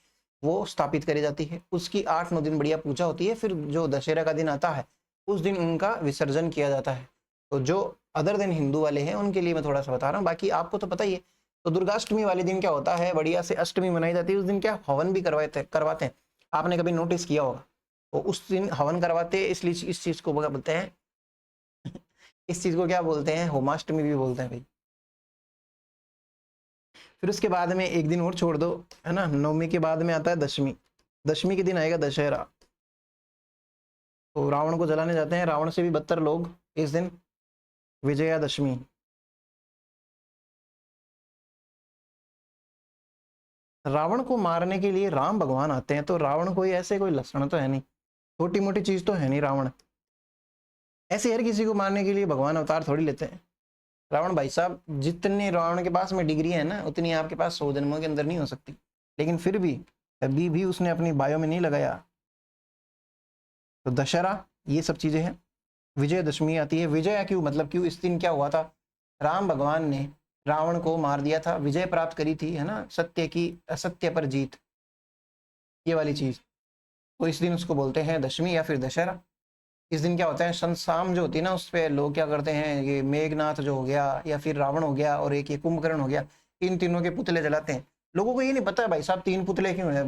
A: वो स्थापित करी जाती है। उसकी 8-9 दिन बढ़िया पूजा होती है। फिर जो दशहरा का दिन आता है उस दिन उनका विसर्जन किया जाता है। तो जो अदर दिन हिंदू वाले हैं उनके लिए मैं थोड़ा सा बता रहा हूँ, बाकी आपको तो पता ही है। तो दुर्गाष्टमी वाले दिन क्या होता है, बढ़िया से अष्टमी मनाई जाती है, उस दिन क्या हवन भी करवाते हैं। आपने कभी नोटिस किया होगा, तो उस दिन हवन करवाते हैं, इसलिए इस चीज को क्या बोलते हैं इस चीज को क्या बोलते हैं, होमाष्टमी भी बोलते हैं भाई। फिर उसके बाद में एक दिन और छोड़ दो, है ना, नवमी के बाद में आता है दशमी। दशमी के दिन आएगा दशहरा। तो रावण को जलाने जाते हैं, रावण से भी बदतर लोग इस दिन, विजयादशमी। रावण को मारने के लिए राम भगवान आते हैं, तो रावण कोई ऐसे कोई लक्षण तो है नहीं, छोटी मोटी चीज तो है नहीं रावण। ऐसे हर किसी को मारने के लिए भगवान अवतार थोड़ी लेते हैं। रावण भाई साहब, जितनी रावण के पास में डिग्री है ना, उतनी आपके पास 100 जन्मों के अंदर नहीं हो सकती। लेकिन फिर भी कभी भी उसने अपनी बायो में नहीं लगाया। तो दशहरा, ये सब चीजें हैं। विजयदशमी आती है, विजय क्यों, मतलब क्यों, इस दिन क्या हुआ था, राम भगवान ने रावण को मार दिया था, विजय प्राप्त करी थी, है ना, सत्य की असत्य पर जीत, ये वाली चीज। तो इस दिन उसको बोलते हैं दशमी या फिर दशहरा। इस दिन क्या होता है, शाम जो होती है ना, उस पर लोग क्या करते हैं, ये मेघनाथ जो हो गया, या फिर रावण हो गया, और एक ये कुंभकर्ण हो गया, इन तीनों के पुतले जलाते हैं। लोगों को ये नहीं पता है भाई साहब, 3 पुतले क्यों है।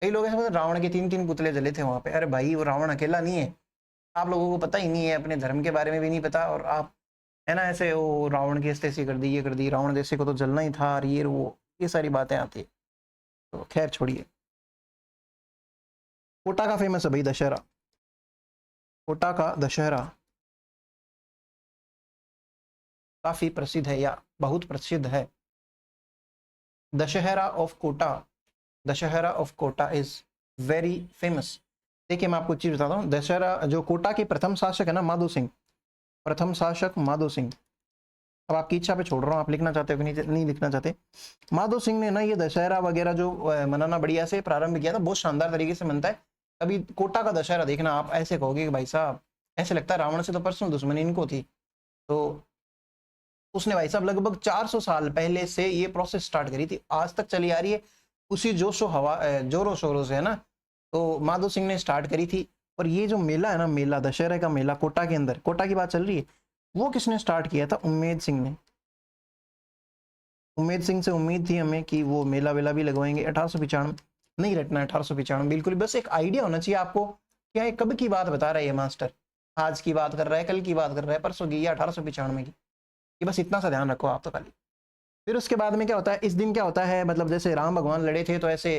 A: कई लोग ऐसे बोलते हैं, रावण के 3-3 पुतले जले थे वहां पे। अरे भाई वो रावण अकेला नहीं है, आप लोगों को पता ही नहीं है, अपने धर्म के बारे में भी नहीं पता, और आप, है ना, ऐसे वो रावण की ऐसी कर दी, ये कर दी, रावण जैसे को तो जलना ही था, और ये सारी बातें आती है। तो खैर छोड़िए। कोटा का फेमस है भाई दशहरा, कोटा का दशहरा काफी प्रसिद्ध है, या बहुत प्रसिद्ध है। Dussehra of Kota, Dussehra of Kota is very famous. देखिए मैं आपको चीज बताता हूँ, दशहरा जो कोटा के प्रथम शासक है ना, माधो सिंह, प्रथम शासक माधो सिंह। अब आपकी इच्छा पे छोड़ रहा हूँ, आप लिखना चाहते हो कि नहीं, नहीं लिखना चाहते। माधो सिंह ने ना ये दशहरा वगैरह जो मनाना बढ़िया से प्रारंभ किया था, बहुत शानदार तरीके से मनता है। अभी कोटा का दशहरा देखना, आप ऐसे कहोगे कि भाई साहब, ऐसे लगता है रावण से तो पर्सनल दुश्मनी इनको थी। तो उसने भाई साहब लगभग 400 साल पहले से ये प्रोसेस स्टार्ट करी थी, आज तक चली आ रही है, उसी जोशो हवा जोरों शोरों से, है ना। तो माधो सिंह ने स्टार्ट करी थी। और ये जो मेला है ना, मेला दशहरे का मेला कोटा के अंदर, कोटा की बात चल रही है, वो किसने स्टार्ट किया था, उम्मेद सिंह ने। उम्मेद सिंह से उम्मीद थी हमें कि वो मेला वेला भी लगवाएंगे। 1895 नहीं रटना, 1895 बिल्कुल, बस एक आइडिया होना चाहिए आपको, क्या है, कब की बात बता रहा है ये मास्टर, आज की बात कर रहा है, कल की बात कर रहा है, परसों की, या 1895 की, ये बस इतना सा ध्यान रखो आप तो खाली। फिर उसके बाद में क्या होता है, इस दिन क्या होता है, मतलब जैसे राम भगवान लड़े थे तो ऐसे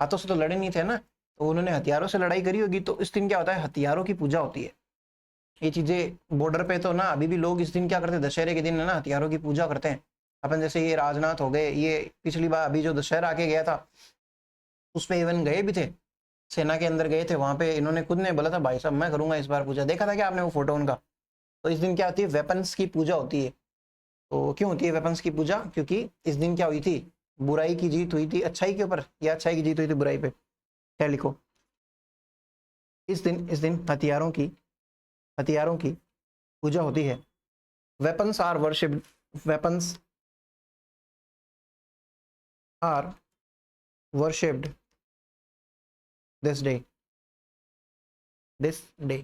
A: हाथों से तो लड़े नहीं थे ना, तो उन्होंने हथियारों से लड़ाई करी होगी। तो इस दिन क्या होता है, हथियारों की पूजा होती है। ये चीजें बॉर्डर पे तो ना अभी भी लोग इस दिन क्या करते हैं, दशहरे के दिन है ना, हथियारों की पूजा करते हैं। अपन जैसे ये राजनाथ हो गए, ये पिछली बार अभी जो दशहरा आके गया था उस पे इवन गए भी थे, सेना के अंदर गए थे, वहां पे इन्होंने खुद ने बोला था भाई साहब मैं करूंगा इस बार पूजा, देखा था क्या आपने वो फोटो उनका। तो इस दिन क्या होती है, वेपन्स की पूजा होती है। तो क्यों होती है वेपन्स की पूजा, क्योंकि इस दिन क्या हुई थी, बुराई की जीत हुई थी अच्छाई के ऊपर, या अच्छाई की जीत हुई थी बुराई पे, क्या लिखो। इस दिन हथियारों की पूजा होती है। Weapons are worshipped, weapons are worshipped this day, this day,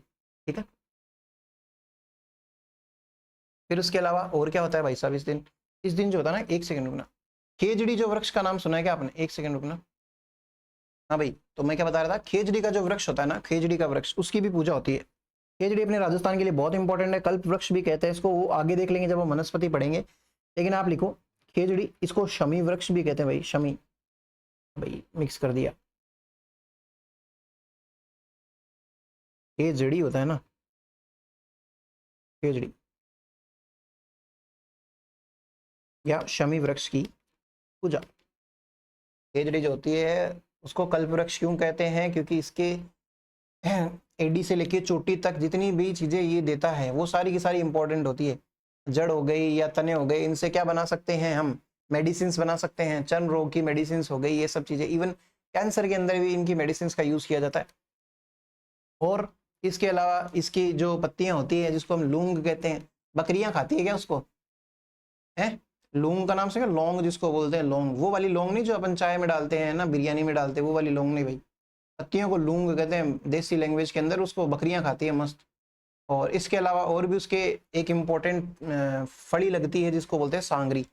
A: ठीक है। फिर उसके अलावा और क्या होता है भाई साहब इस दिन जो होता है ना, एक सेकंड रुकना, खेजड़ी जो वृक्ष का नाम सुना है क्या आपने? एक सेकंड रुकना। हाँ भाई, तो मैं क्या बता रहा था, खेजड़ी का जो वृक्ष होता है ना, खेजड़ी का वृक्ष, उसकी भी पूजा होती है। खेजड़ी अपने राजस्थान के लिए बहुत इंपॉर्टेंट है, कल्प वृक्ष भी कहते हैं इसको, वो आगे देख लेंगे जब हम वनस्पति पढ़ेंगे। लेकिन आप लिखो खेजड़ी, इसको शमी वृक्ष भी कहते हैं भाई, शमी, भाई मिक्स कर दिया, खेजड़ी होता है ना, खेजड़ी या शमी वृक्ष की पूजा। खेजड़ी जो होती है उसको कल्प वृक्ष क्यों कहते हैं? क्योंकि इसके एडी से लेके चोटी तक जितनी भी चीजें ये देता है वो सारी की सारी इंपॉर्टेंट होती है। जड़ हो गई या तने हो गए, इनसे क्या बना सकते हैं हम? मेडिसिन बना सकते हैं, चर्म रोग की मेडिसिन हो गई, ये सब चीजें, इवन कैंसर के अंदर भी इनकी मेडिसिन का यूज किया जाता है। और इसके अलावा इसकी जो पत्तियां होती है जिसको हम लूंग कहते हैं, बकरियां खाती है क्या उसको? है लौंग का नाम से, लौंग जिसको बोलते हैं, लौंग, वो वाली लौंग नहीं जो अपन चाय में डालते हैं ना, बिरयानी में डालते हैं, वो वाली लौंग नहीं भाई, पत्तियों को लूंग कहते हैं देसी लैंग्वेज के अंदर, उसको बकरियां खाती है मस्त। और इसके अलावा और भी उसके एक इम्पोर्टेंट फली लगती है जिसको बोलते हैं सांगरी।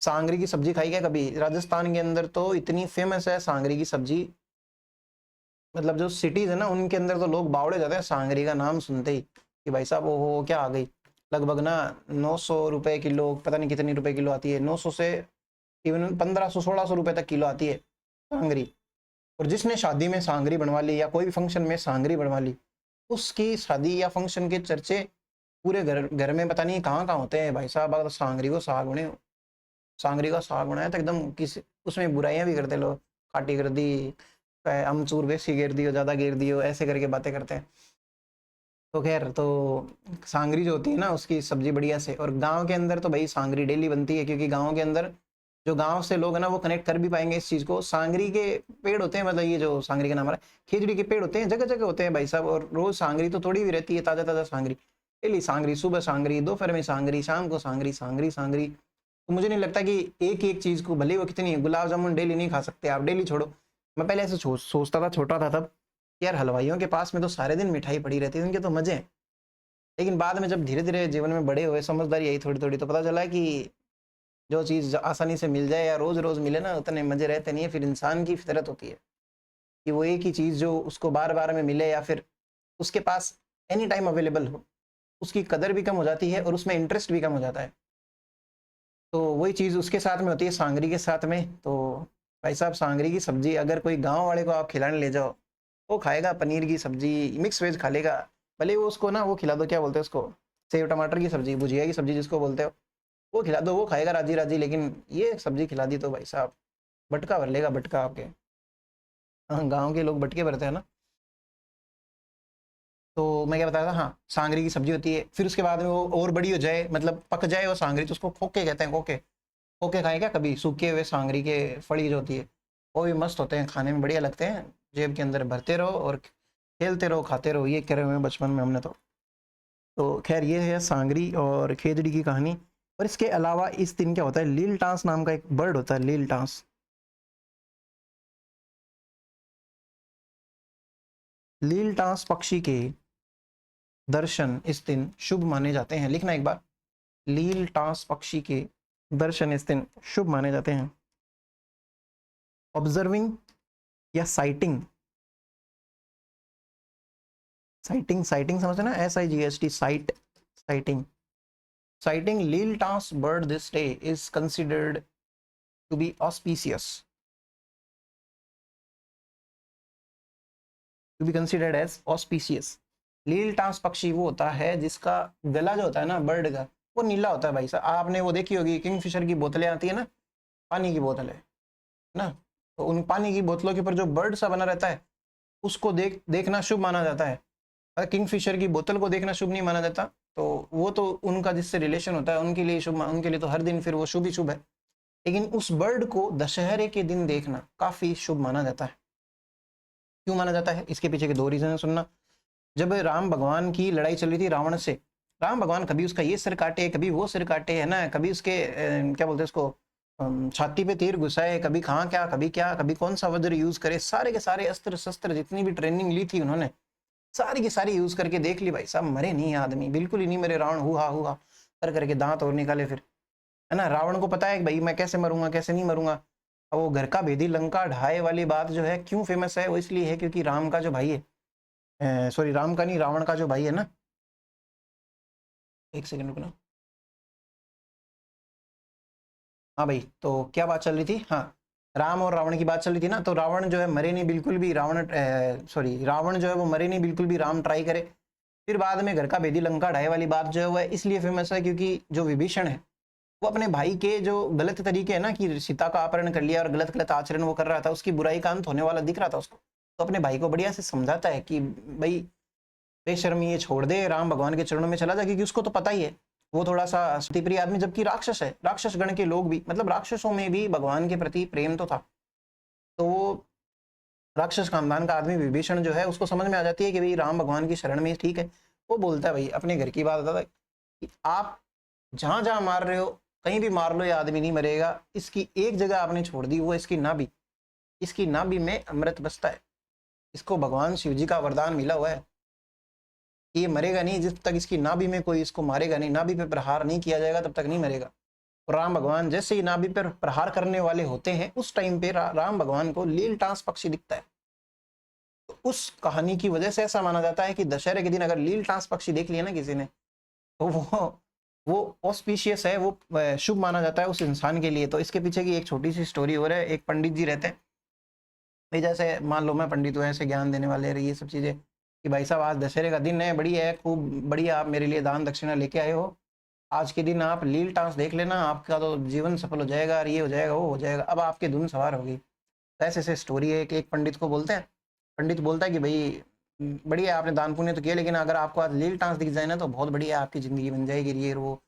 A: सांगरी की सब्जी खाई क्या कभी? राजस्थान के अंदर तो इतनी फेमस है सांगरी की सब्जी, मतलब जो सिटीज है ना उनके अंदर तो लोग बावड़े जाते हैं सांगरी का नाम सुनते ही, कि भाई साहब ओहो क्या आ गई। लगभग ना 900 रुपए किलो, पता नहीं कितनी रुपए किलो आती है, 900 से इवन 1500 1600 रुपए तक किलो आती है सांगरी। और जिसने शादी में सांगरी बनवा ली या कोई भी फंक्शन में सांगरी बनवा ली, उसकी शादी या फंक्शन के चर्चे पूरे घर घर में पता नहीं कहाँ कहाँ होते हैं भाई साहब। अगर सांगरी को साग बने, सांगरी का साग बनाया तो एकदम किसी उसमें बुराइयां भी करते लोग, खाटी कर दी, अमचूर बेसी गिर दियो, ज़्यादा गिर दियो, ऐसे करके बातें करते हैं। तो खैर, तो सांगरी जो होती है ना उसकी सब्जी बढ़िया से, और गांव के अंदर तो भाई सांगरी डेली बनती है, क्योंकि गांव के अंदर जो गांव से लोग है ना वो कनेक्ट कर भी पाएंगे इस चीज़ को। सांगरी के पेड़ होते हैं, मतलब ये जो सांगरी का नाम है, खिचड़ी के पेड़ होते हैं, जगह जगह होते हैं भाई साहब। और रोज सांगरी तो थोड़ी भी रहती है, ताज़ा ताज़ा सांगरी, डेली सांगरी, सुबह सांगरी, दोपहर में सांगरी, शाम को सांगरी, सांगरी सांगरी। तो मुझे नहीं लगता कि एक एक चीज़ को, भले वो कितनी है, गुलाब जामुन डेली नहीं खा सकते आप, डेली छोड़ो। मैं पहले ऐसे सोचता था, छोटा था तब, यार हलवाइयों के पास में तो सारे दिन मिठाई पड़ी रहती है, उनके तो मजे हैं। लेकिन बाद में जब धीरे धीरे जीवन में बड़े हुए, समझदारी आई थोड़ी थोड़ी, तो पता चला कि जो चीज़ आसानी से मिल जाए या रोज़ रोज़ मिले ना, उतने मजे रहते नहीं है। फिर इंसान की फितरत होती है कि वो एक ही चीज़ जो उसको बार बार में मिले या फिर उसके पास एनी टाइम अवेलेबल हो, उसकी कदर भी कम हो जाती है और उसमें इंटरेस्ट भी कम हो जाता है। तो वही चीज़ उसके साथ में होती है, सांगरी के साथ में। तो भाई साहब सांगरी की सब्जी अगर कोई गांव वाले को आप खिलाने ले जाओ, वो खाएगा, पनीर की सब्जी, मिक्स वेज खा लेगा। भले वो उसको ना वो खिला दो, क्या बोलते हैं उसको, सेव टमाटर की सब्जी, भुजिया की सब्जी जिसको बोलते हो, वो खिला दो, वो खाएगा राजी राजी। लेकिन ये सब्जी खिला दी तो भाई साहब बटका भर लेगा, बटका आपके। हाँ, गाँव के लोग बटके भरते हैं ना। तो मैं क्या बताया था, हाँ सांगरी की सब्जी होती है। फिर उसके बाद में वो और बड़ी हो जाए, मतलब पक जाए वो सांगरी, तो उसको खोके कहते हैं, खोके। खोके खाए क्या कभी? सूखे हुए सांगरी के फली जो होती है, वो भी मस्त होते हैं, खाने में बढ़िया लगते हैं, जेब के अंदर भरते रहो और खेलते रहो, खाते रहो, ये करे हुए हैं बचपन में हमने तो खैर ये है सांगरी और खेजड़ी की कहानी। और इसके अलावा इस दिन क्या होता है, लील टांस नाम का एक बर्ड होता है, लील टांस। लील टांस पक्षी के दर्शन इस दिन शुभ माने जाते हैं। लिखना एक बार, लील टांस पक्षी के दर्शन इस दिन शुभ माने जाते हैं। ऑब्जर्विंग या साइटिंग, साइटिंग साइटिंग समझते ना, SIGHT, sight, sighting. Sighting Liltas bird this day is considered to be auspicious. To be considered as auspicious. लीलटास पक्षी वो होता है जिसका गला जो होता है ना बर्ड का, वो नीला होता है भाई साहब। आपने वो देखी होगी, किंगफिशर की बोतलें आती है ना, पानी की बोतल है ना, तो उन पानी की बोतलों के ऊपर जो बर्ड सा बना रहता है, उसको देखना शुभ माना जाता है। अगर किंगफिशर की बोतल को देखना शुभ नहीं माना जाता, तो वो तो उनका जिससे रिलेशन होता है उनके लिए शुभ, उनके लिए तो हर दिन फिर वो शुभ ही शुभ है। लेकिन उस बर्ड को दशहरे के दिन देखना काफी शुभ माना जाता है। क्यों माना जाता है? इसके पीछे के दो रीजन है, सुनना। जब राम भगवान की लड़ाई चल रही थी रावण से, राम भगवान कभी उसका ये सिर काटे, कभी वो सिर काटे, है ना, कभी उसके क्या बोलते हैं उसको, छाती पे तीर घुसाए, कभी कहाँ क्या, कभी क्या, कभी कौन सा वज्र यूज करे, सारे के सारे अस्त्र शस्त्र जितनी भी ट्रेनिंग ली थी उन्होंने, सारी की सारी यूज करके देख ली भाई साहब, मरे नहीं आदमी, बिल्कुल ही नहीं मरे रावण, हुआ हुआ। कर करके दांत और निकाले फिर, है ना। रावण को पता है कि भाई मैं कैसे मरूंगा कैसे नहीं मरूंगा। अब वो घर का भेदी लंका ढाए वाली बात जो है क्यों फेमस है, वो इसलिए है क्योंकि राम का जो भाई है, सॉरी राम का नहीं, रावण का जो भाई है ना, एक सेकंड रुकना। हाँ भाई, तो क्या बात चल रही थी, हाँ राम और रावण की बात चल रही थी ना। तो रावण जो है मरे नहीं बिल्कुल भी, रावण जो है वो मरे नहीं बिल्कुल भी, राम ट्राई करे। फिर बाद में घर का भेदी लंका ढाए वाली बात जो है वो इसलिए फेमस है क्योंकि जो विभीषण है वो अपने भाई के जो गलत तरीके है ना कि सीता का अपहरण कर लिया और गलत गलत आचरण वो कर रहा था, उसकी बुराई का अंत होने वाला दिख रहा था उसको। तो अपने भाई को बढ़िया से समझाता है कि भाई बेशर्मी ये छोड़ दे, राम भगवान के चरणों में चला जा, क्योंकि उसको तो पता ही है वो थोड़ा सा प्रिय आदमी, जबकि राक्षस है, राक्षस गण के लोग भी, मतलब राक्षसों में भी भगवान के प्रति प्रेम तो था। तो वो राक्षस खानदान का आदमी विभीषण जो है उसको समझ में आ जाती है कि भाई राम भगवान की शरण में ठीक है। वो बोलता है भाई अपने घर की बात बताता है कि आप जहां जहां मार रहे हो कहीं भी मार लो, ये आदमी नहीं मरेगा, इसकी एक जगह आपने छोड़ दी, वो इसकी नाभि, इसकी नाभि में अमृत बसता है। इसको भगवान शिव जी का वरदान मिला हुआ है कि ये मरेगा नहीं, जब तक इसकी नाभि में कोई इसको मारेगा नहीं, नाभि पे प्रहार नहीं किया जाएगा तब तक नहीं मरेगा। और राम भगवान जैसे ही नाभि पर प्रहार करने वाले होते हैं उस टाइम पे राम भगवान को लीलटास पक्षी दिखता है। तो उस कहानी की वजह से ऐसा माना जाता है कि दशहरे के दिन अगर लीलटास पक्षी देख लिया ना किसी ने, तो वो ऑस्पिशियस है, वो शुभ माना जाता है उस इंसान के लिए। तो इसके पीछे की एक छोटी सी स्टोरी हो रहा है। एक पंडित जी रहते हैं भाई, जैसे मान लो मैं पंडित हूँ, ऐसे ज्ञान देने वाले ये सब चीज़ें कि भाई साहब आज दशहरे का दिन है, बढ़िया है, खूब बढ़िया, आप मेरे लिए दान दक्षिणा लेके आए हो, आज के दिन आप लील टांस देख लेना, आपका तो जीवन सफल हो जाएगा और ये हो जाएगा वो हो जाएगा। अब आपकी धुन सवार होगी। तो ऐसे ऐसे स्टोरी है कि एक पंडित को बोलते हैं, पंडित बोलता है कि भाई बढ़िया आपने दान पुण्य तो किया, लेकिन अगर आपको आज लील टांस दिख जाए ना तो बहुत बढ़िया आपकी ज़िंदगी बन जाएगी ये वो।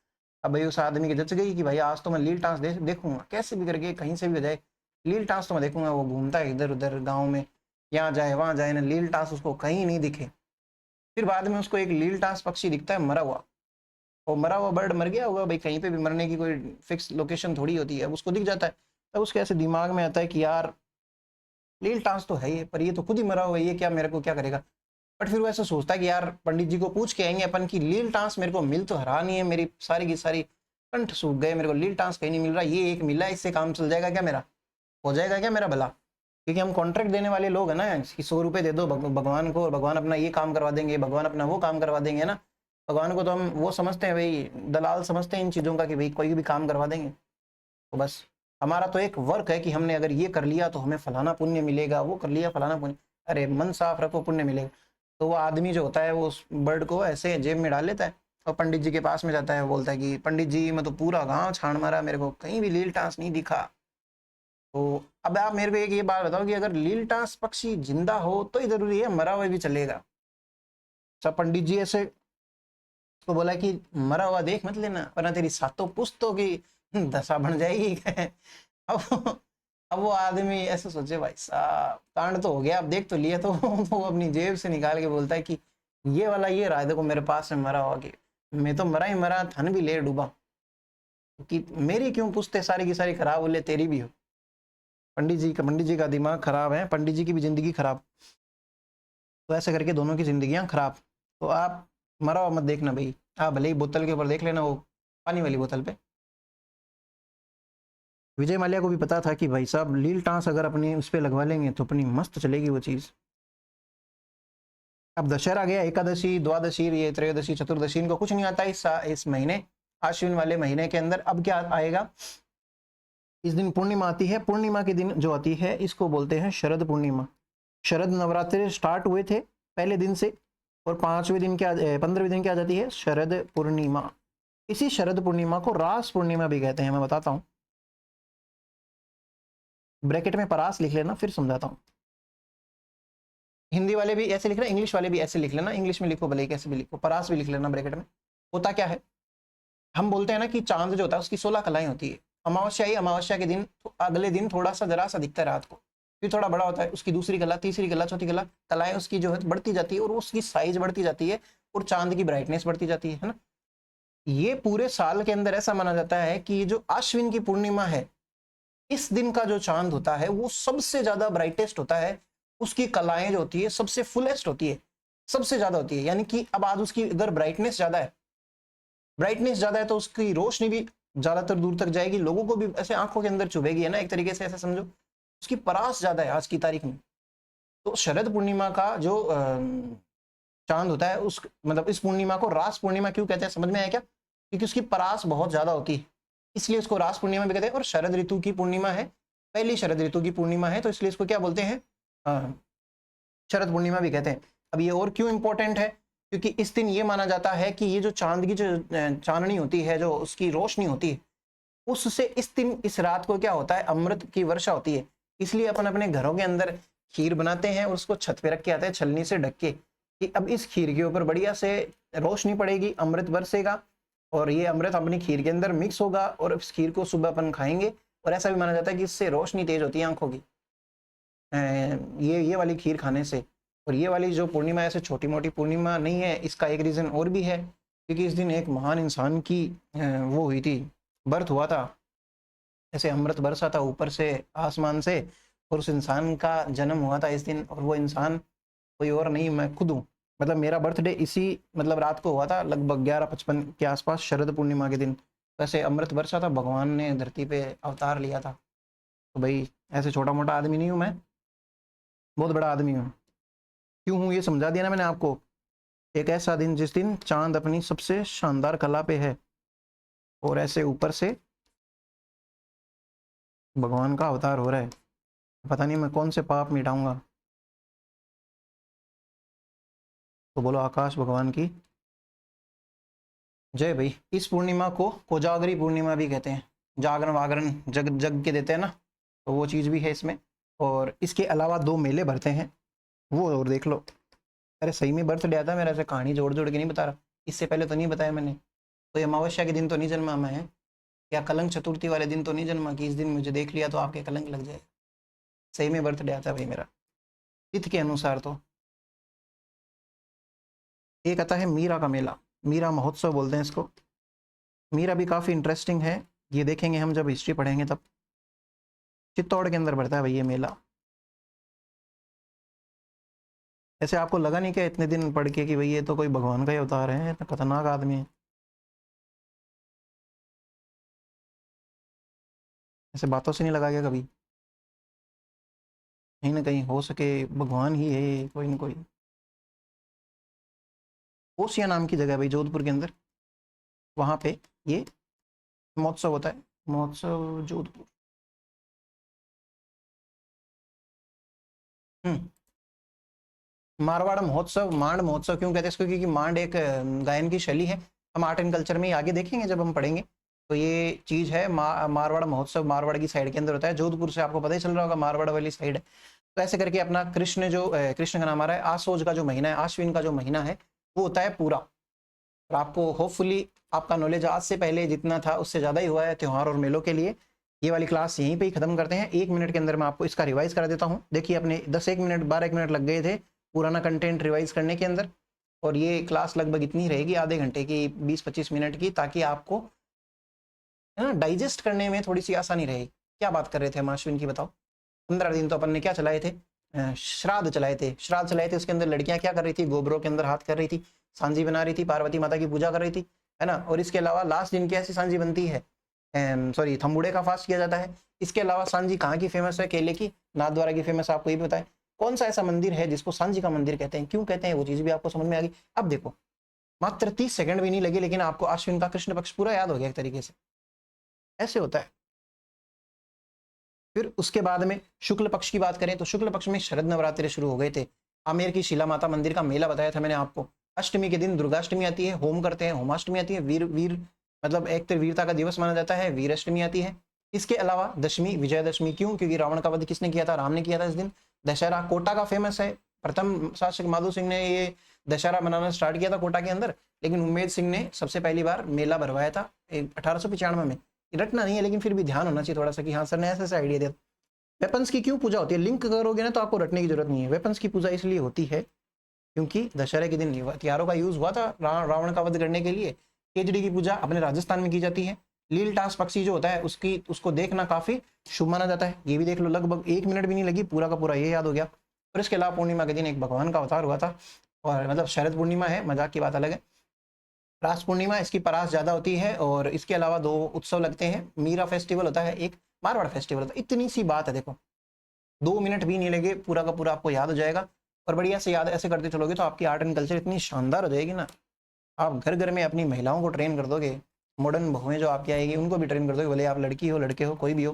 A: अब भाई उस आदमी की जच गई कि भाई आज तो मैं लील टांस देखूंगा, कैसे भी करके कहीं से भी हो जाए लील टांस तो मैं देखूंगा। वो घूमता है इधर उधर गाँव में, यहाँ जाए वहाँ जाए ना, लील टांस उसको कहीं नहीं दिखे। फिर बाद में उसको एक लील टांस पक्षी दिखता है मरा हुआ, और मरा हुआ बर्ड मर गया होगा भाई, कहीं पे भी मरने की कोई फिक्स लोकेशन थोड़ी होती है, उसको दिख जाता है। तब उसके ऐसे दिमाग में आता है कि यार लील टांस तो है ही, पर ये तो खुद ही मरा हुआ है, ये क्या मेरे को क्या करेगा। बट फिर वो ऐसा सोचता है कि यार पंडित जी को पूछ के आएंगे अपन की लील टांस मेरे को मिल तो रहा नहीं है, मेरी सारी की सारी कंठ सूख गए, मेरे को लील टांस कहीं नहीं मिल रहा, ये एक मिला है, इससे काम चल जाएगा क्या मेरा, हो जाएगा क्या मेरा भला। क्योंकि हम कॉन्ट्रैक्ट देने वाले लोग हैं ना कि 100 रुपये दे दो भगवान को और भगवान अपना ये काम करवा देंगे, भगवान अपना वो काम करवा देंगे ना। भगवान को तो हम वो समझते हैं भाई, दलाल समझते हैं इन चीज़ों का कि भाई कोई भी काम करवा देंगे। तो बस हमारा तो एक वर्क है कि हमने अगर ये कर लिया तो हमें फलाना पुण्य मिलेगा, वो कर लिया फलाना पुण्य, अरे मन साफ रखो पुण्य मिलेगा। तो वो आदमी जो होता है वो उस बर्ड को ऐसे जेब में डाल लेता है और पंडित जी के पास में जाता है, बोलता है कि पंडित जी मैं तो पूरा गाँव छान मारा, मेरे को कहीं भी लील टांस नहीं दिखा। तो अब आप मेरे को एक ये बात बताओ कि अगर लील टांस पक्षी जिंदा हो तो ही जरूरी है, मरा हुआ भी चलेगा। सब पंडित जी ऐसे तो बोला कि मरा हुआ देख मत लेना वरना तेरी सातों पुश्तों की दशा बन जाएगी। अब अब वो आदमी ऐसे सोचे भाई साहब कांड तो हो गया, अब देख तो लिया, तो वो अपनी जेब से निकाल के बोलता है कि ये वाला ये रहा, देखो मेरे पास में मरा हुआ कि मैं तो मरा ही मरा, थन भी ले डूबा, कि मेरी क्यों पुश्ते सारी की सारी खराब, बोले तेरी भी हो। पंडित जी का दिमाग खराब है, पंडित जी की भी जिंदगी खराब। तो ऐसे करके दोनों की जिंदगियां खराब। तो आप मरा हुआ मत देखना भाई, आप भले ही बोतल के ऊपर देख लेना, वो पानी वाली बोतल पे। विजय माल्या को भी पता था कि भाई साहब लील टांस अगर अपनी उस पर लगवा लेंगे तो अपनी मस्त चलेगी वो चीज़। अब दशहरा गया, एकादशी द्वादशी ये त्रयोदशी चतुर्दशी इनको कुछ नहीं आता इस महीने, आश्विन वाले महीने के अंदर। अब क्या आएगा, इस दिन पूर्णिमा आती है, पूर्णिमा के दिन जो आती है इसको बोलते हैं शरद पूर्णिमा। शरद नवरात्रि स्टार्ट हुए थे पहले दिन से, और 5वें दिन क्या 15वें दिन क्या आ जाती है शरद पूर्णिमा। इसी शरद पूर्णिमा को रास पूर्णिमा भी कहते हैं, मैं बताता हूं, ब्रैकेट में परास लिख लेना फिर समझाता हूं। हिंदी वाले भी ऐसे लिख रहे हैं, इंग्लिश वाले भी ऐसे लिख लेना, इंग्लिश में लिखो भले कैसे भी लिखो, परास भी लिख लेना ब्रैकेट में। होता क्या है, हम बोलते हैं ना कि चांद जो होता है उसकी 16 कलाएं होती है। अमावस्या ही अमावस्या के दिन तो अगले दिन थोड़ा सा जरा सा दिखता है रात को, फिर थोड़ा बड़ा होता है, उसकी दूसरी कला तीसरी कला चौथी कला, कलाएं उसकी जो है बढ़ती जाती है और उसकी साइज बढ़ती जाती है और चांद की ब्राइटनेस बढ़ती जाती है ना। ये पूरे साल के अंदर ऐसा माना जाता है कि जो आश्विन की पूर्णिमा है इस दिन का जो चांद होता है वो सबसे ज्यादा ब्राइटेस्ट होता है, उसकी कलाएं जो होती है सबसे फुलेस्ट होती है, सबसे ज्यादा होती है। यानी कि अब आज उसकी अगर ब्राइटनेस ज्यादा है ब्राइटनेस ज़्यादा है तो उसकी रोशनी भी ज़्यादातर दूर तक जाएगी, लोगों को भी ऐसे आंखों के अंदर चुभेगी, है ना, एक तरीके से ऐसा समझो। उसकी परास ज़्यादा है आज की तारीख में। तो शरद पूर्णिमा का जो चांद होता है, उस मतलब इस पूर्णिमा को रास पूर्णिमा क्यों कहते हैं, समझ में आया क्या? क्योंकि उसकी परास बहुत ज़्यादा होती है, इसलिए उसको रास पूर्णिमा भी कहते हैं। और शरद ऋतु की पूर्णिमा है, पहली शरद ऋतु की पूर्णिमा है, तो इसलिए इसको क्या बोलते हैं, शरद पूर्णिमा भी कहते हैं। अब ये और क्यों इंपॉर्टेंट है, क्योंकि इस दिन ये माना जाता है कि ये जो चांद की जो चांदनी होती है, जो उसकी रोशनी होती है, उससे इस दिन इस रात को क्या होता है, अमृत की वर्षा होती है। इसलिए अपन अपने घरों के अंदर खीर बनाते हैं और उसको छत पे रख के आते हैं छलनी से ढक के, कि अब इस खीर के ऊपर बढ़िया से रोशनी पड़ेगी, अमृत बरसेगा और ये अमृत अपनी खीर के अंदर मिक्स होगा और इस खीर को सुबह अपन खाएंगे। और ऐसा भी माना जाता है कि इससे रोशनी तेज होती है आंखों की, ये वाली खीर खाने से। और ये वाली जो पूर्णिमा ऐसे छोटी मोटी पूर्णिमा नहीं है, इसका एक रीज़न और भी है, क्योंकि इस दिन एक महान इंसान की वो हुई थी, बर्थ हुआ था, ऐसे अमृत बरसा था ऊपर से आसमान से, और उस इंसान का जन्म हुआ था इस दिन। और वो इंसान कोई और नहीं, मैं खुद हूँ। मतलब मेरा बर्थडे इसी मतलब रात को हुआ था, लगभग 11:55 के आसपास, शरद पूर्णिमा के दिन। वैसे अमृत बरसा था, भगवान ने धरती पे अवतार लिया था। तो भाई ऐसे छोटा मोटा आदमी नहीं हूँ मैं, बहुत बड़ा आदमी हूँ। क्यों हूँ ये समझा दिया ना मैंने आपको। एक ऐसा दिन जिस दिन चांद अपनी सबसे शानदार कला पे है और ऐसे ऊपर से भगवान का अवतार हो रहा है। पता नहीं मैं कौन से पाप मिटाऊंगा। तो बोलो आकाश भगवान की जय। भाई इस पूर्णिमा को कोजागरी पूर्णिमा भी कहते हैं, जागरण वागरण जग जग के देते हैं ना, तो वो चीज़ भी है इसमें। और इसके अलावा 2 मेले भरते हैं, वो और देख लो। अरे सही में बर्थडे आता है मेरा, ऐसे कहानी जोड़ जोड़ के नहीं बता रहा, इससे पहले तो नहीं बताया मैंने। कोई अमावस्या के दिन तो नहीं जन्मा मैं, या कलंक चतुर्थी वाले दिन तो नहीं जन्मा कि इस दिन मुझे देख लिया तो आपके कलंक लग जाए। सही में बर्थडे आता है भाई मेरा, तिथि के अनुसार। तो एक आता है मीरा का मेला, मीरा महोत्सव बोलते हैं इसको। मीरा भी काफ़ी इंटरेस्टिंग है, ये देखेंगे हम जब हिस्ट्री पढ़ेंगे तब। चित्तौड़ के अंदर बढ़ता है भाई ये मेला। ऐसे आपको लगा नहीं क्या इतने दिन पढ़ के कि भाई ये तो कोई भगवान का ही अवतार है, इतना खतरनाक आदमी है? ऐसे बातों से नहीं लगा क्या कभी? कहीं ना कहीं हो सके भगवान ही है कोई ना कोई। ओसिया नाम की जगह है भाई जोधपुर के अंदर, वहाँ पे ये महोत्सव होता है, महोत्सव जोधपुर। मारवाड़ महोत्सव, मांड महोत्सव क्यों कहते हैं इसको, क्योंकि मांड एक गायन की शैली है। हम आर्ट एंड कल्चर में आगे देखेंगे जब हम पढ़ेंगे, तो ये चीज़ है। मारवाड़ महोत्सव मारवाड़ की साइड के अंदर होता है, जोधपुर से आपको पता ही चल रहा होगा मारवाड़ वाली साइड है। तो ऐसे करके अपना कृष्ण जो कृष्ण का नाम आ रहा है, आसोज का जो महीना है, आश्विन का जो महीना है, वो होता है पूरा। और आपको होपफुली आपका नॉलेज आज से पहले जितना था उससे ज़्यादा ही हुआ है त्यौहार और मेलों के लिए। ये वाली क्लास यहीं पे ही खत्म करते हैं, 1 मिनट के अंदर मैं आपको इसका रिवाइज करा देता हूँ। देखिए अपने 10-1 मिनट 12-1 मिनट लग गए थे पुराना कंटेंट रिवाइज करने के अंदर, और ये क्लास लगभग इतनी रहेगी, आधे घंटे की, 20-25 मिनट की, ताकि आपको है ना डाइजेस्ट करने में थोड़ी सी आसानी रहेगी। क्या बात कर रहे थे हम अश्विन की, बताओ। 15 दिन तो अपन ने क्या चलाए थे, श्राद्ध चलाए थे। श्राद्ध चलाए थे, उसके अंदर लड़कियां क्या कर रही थी, गोबरों के अंदर हाथ कर रही थी, सांझी बना रही थी, पार्वती माता की पूजा कर रही थी, है ना। और इसके अलावा लास्ट दिन की ऐसी सांझी बनती है, सॉरी थम्बुड़े का फास्ट किया जाता है। इसके अलावा सांझी कहाँ की फेमस है, केले की, नाथद्वारा की फेमस, आपको ये भी बताएं। कौन सा ऐसा मंदिर है जिसको सांझी का मंदिर कहते हैं, क्यों कहते हैं, वो चीज़ भी आपको समझ में आ गई। अब देखो मात्र 30 सेकंड भी नहीं लगे, लेकिन आपको अश्विन का कृष्ण पक्ष पूरा याद हो गया एक तरीके से। ऐसे होता है। फिर उसके बाद में शुक्ल पक्ष की बात करें तो शुक्ल पक्ष में शरद नवरात्रि शुरू हो गए थे। आमेर की शिला माता मंदिर का मेला बताया था मैंने आपको। अष्टमी के दिन दुर्गाष्टमी आती है, होम करते हैं, होमाष्टमी आती है, वीर वीर मतलब एक तो वीरता का दिवस माना जाता है, वीराष्टमी आती है। इसके अलावा दशमी, विजयदशमी, क्यों, क्योंकि रावण का वध किसने किया था, राम ने किया था इस दिन। दशहरा कोटा का फेमस है, प्रथम शासक माधो सिंह ने ये दशहरा मनाना स्टार्ट किया था कोटा के अंदर, लेकिन उम्मेद सिंह ने सबसे पहली बार मेला भरवाया था 1895 में। रटना नहीं है, लेकिन फिर भी ध्यान होना चाहिए थोड़ा सा कि हाँ सर ने ऐसे ऐसे आइडिया दिया। वेपन्स की क्यों पूजा होती है, लिंक करोगे ना तो आपको रटने की जरूरत नहीं है। वेपन्स की पूजा इसलिए होती है क्योंकि दशहरे के दिन हथियारों का यूज हुआ था रावण का वध करने के लिए। केजड़ी की पूजा अपने राजस्थान में की जाती है। लील टास पक्षी जो होता है उसको देखना काफी शुभ माना जाता है। ये भी देख लो, लगभग 1 मिनट भी नहीं लगी, पूरा का पूरा ये याद हो गया। और इसके अलावा पूर्णिमा के दिन एक भगवान का अवतार हुआ था, और मतलब शरद पूर्णिमा है, मजाक की बात अलग है। रास पूर्णिमा इसकी परास ज़्यादा होती है, और इसके अलावा 2 उत्सव लगते हैं। मीरा फेस्टिवल होता है, एक मारवाड़ फेस्टिवल होता है। इतनी सी बात है, देखो 2 मिनट भी नहीं लगे, पूरा का पूरा आपको याद हो जाएगा। और बढ़िया से याद ऐसे करते चलोगे तो आपकी आर्ट एंड कल्चर इतनी शानदार हो जाएगी ना, आप घर घर में अपनी महिलाओं को ट्रेन कर दोगे, मॉडर्न बहुएं जो आपकी आएगी उनको भी ट्रेन कर दोगे, भले आप लड़की हो लड़के हो कोई भी हो।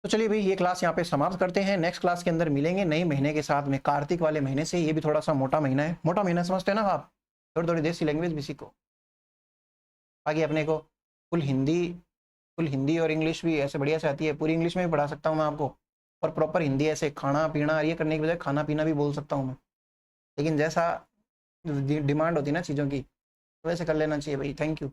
A: तो चलिए भाई, ये क्लास यहाँ पे समाप्त करते हैं। नेक्स्ट क्लास के अंदर मिलेंगे नए महीने के साथ में, कार्तिक वाले महीने से। ये भी थोड़ा सा मोटा महीना है, मोटा महीना समझते हैं ना आप, थोड़ी थोड़ी देसी लैंग्वेज भी सीखो। आगे अपने को फुल हिंदी और इंग्लिश भी ऐसे बढ़िया से आती है, पूरी इंग्लिश में भी पढ़ा सकता हूँ मैं आपको, और प्रॉपर हिंदी ऐसे खाना पीना ये करने की बजाय खाना पीना भी बोल सकता हूँ मैं। लेकिन जैसा डिमांड होती है ना चीज़ों की, वैसे कर लेना चाहिए भाई। Thank you.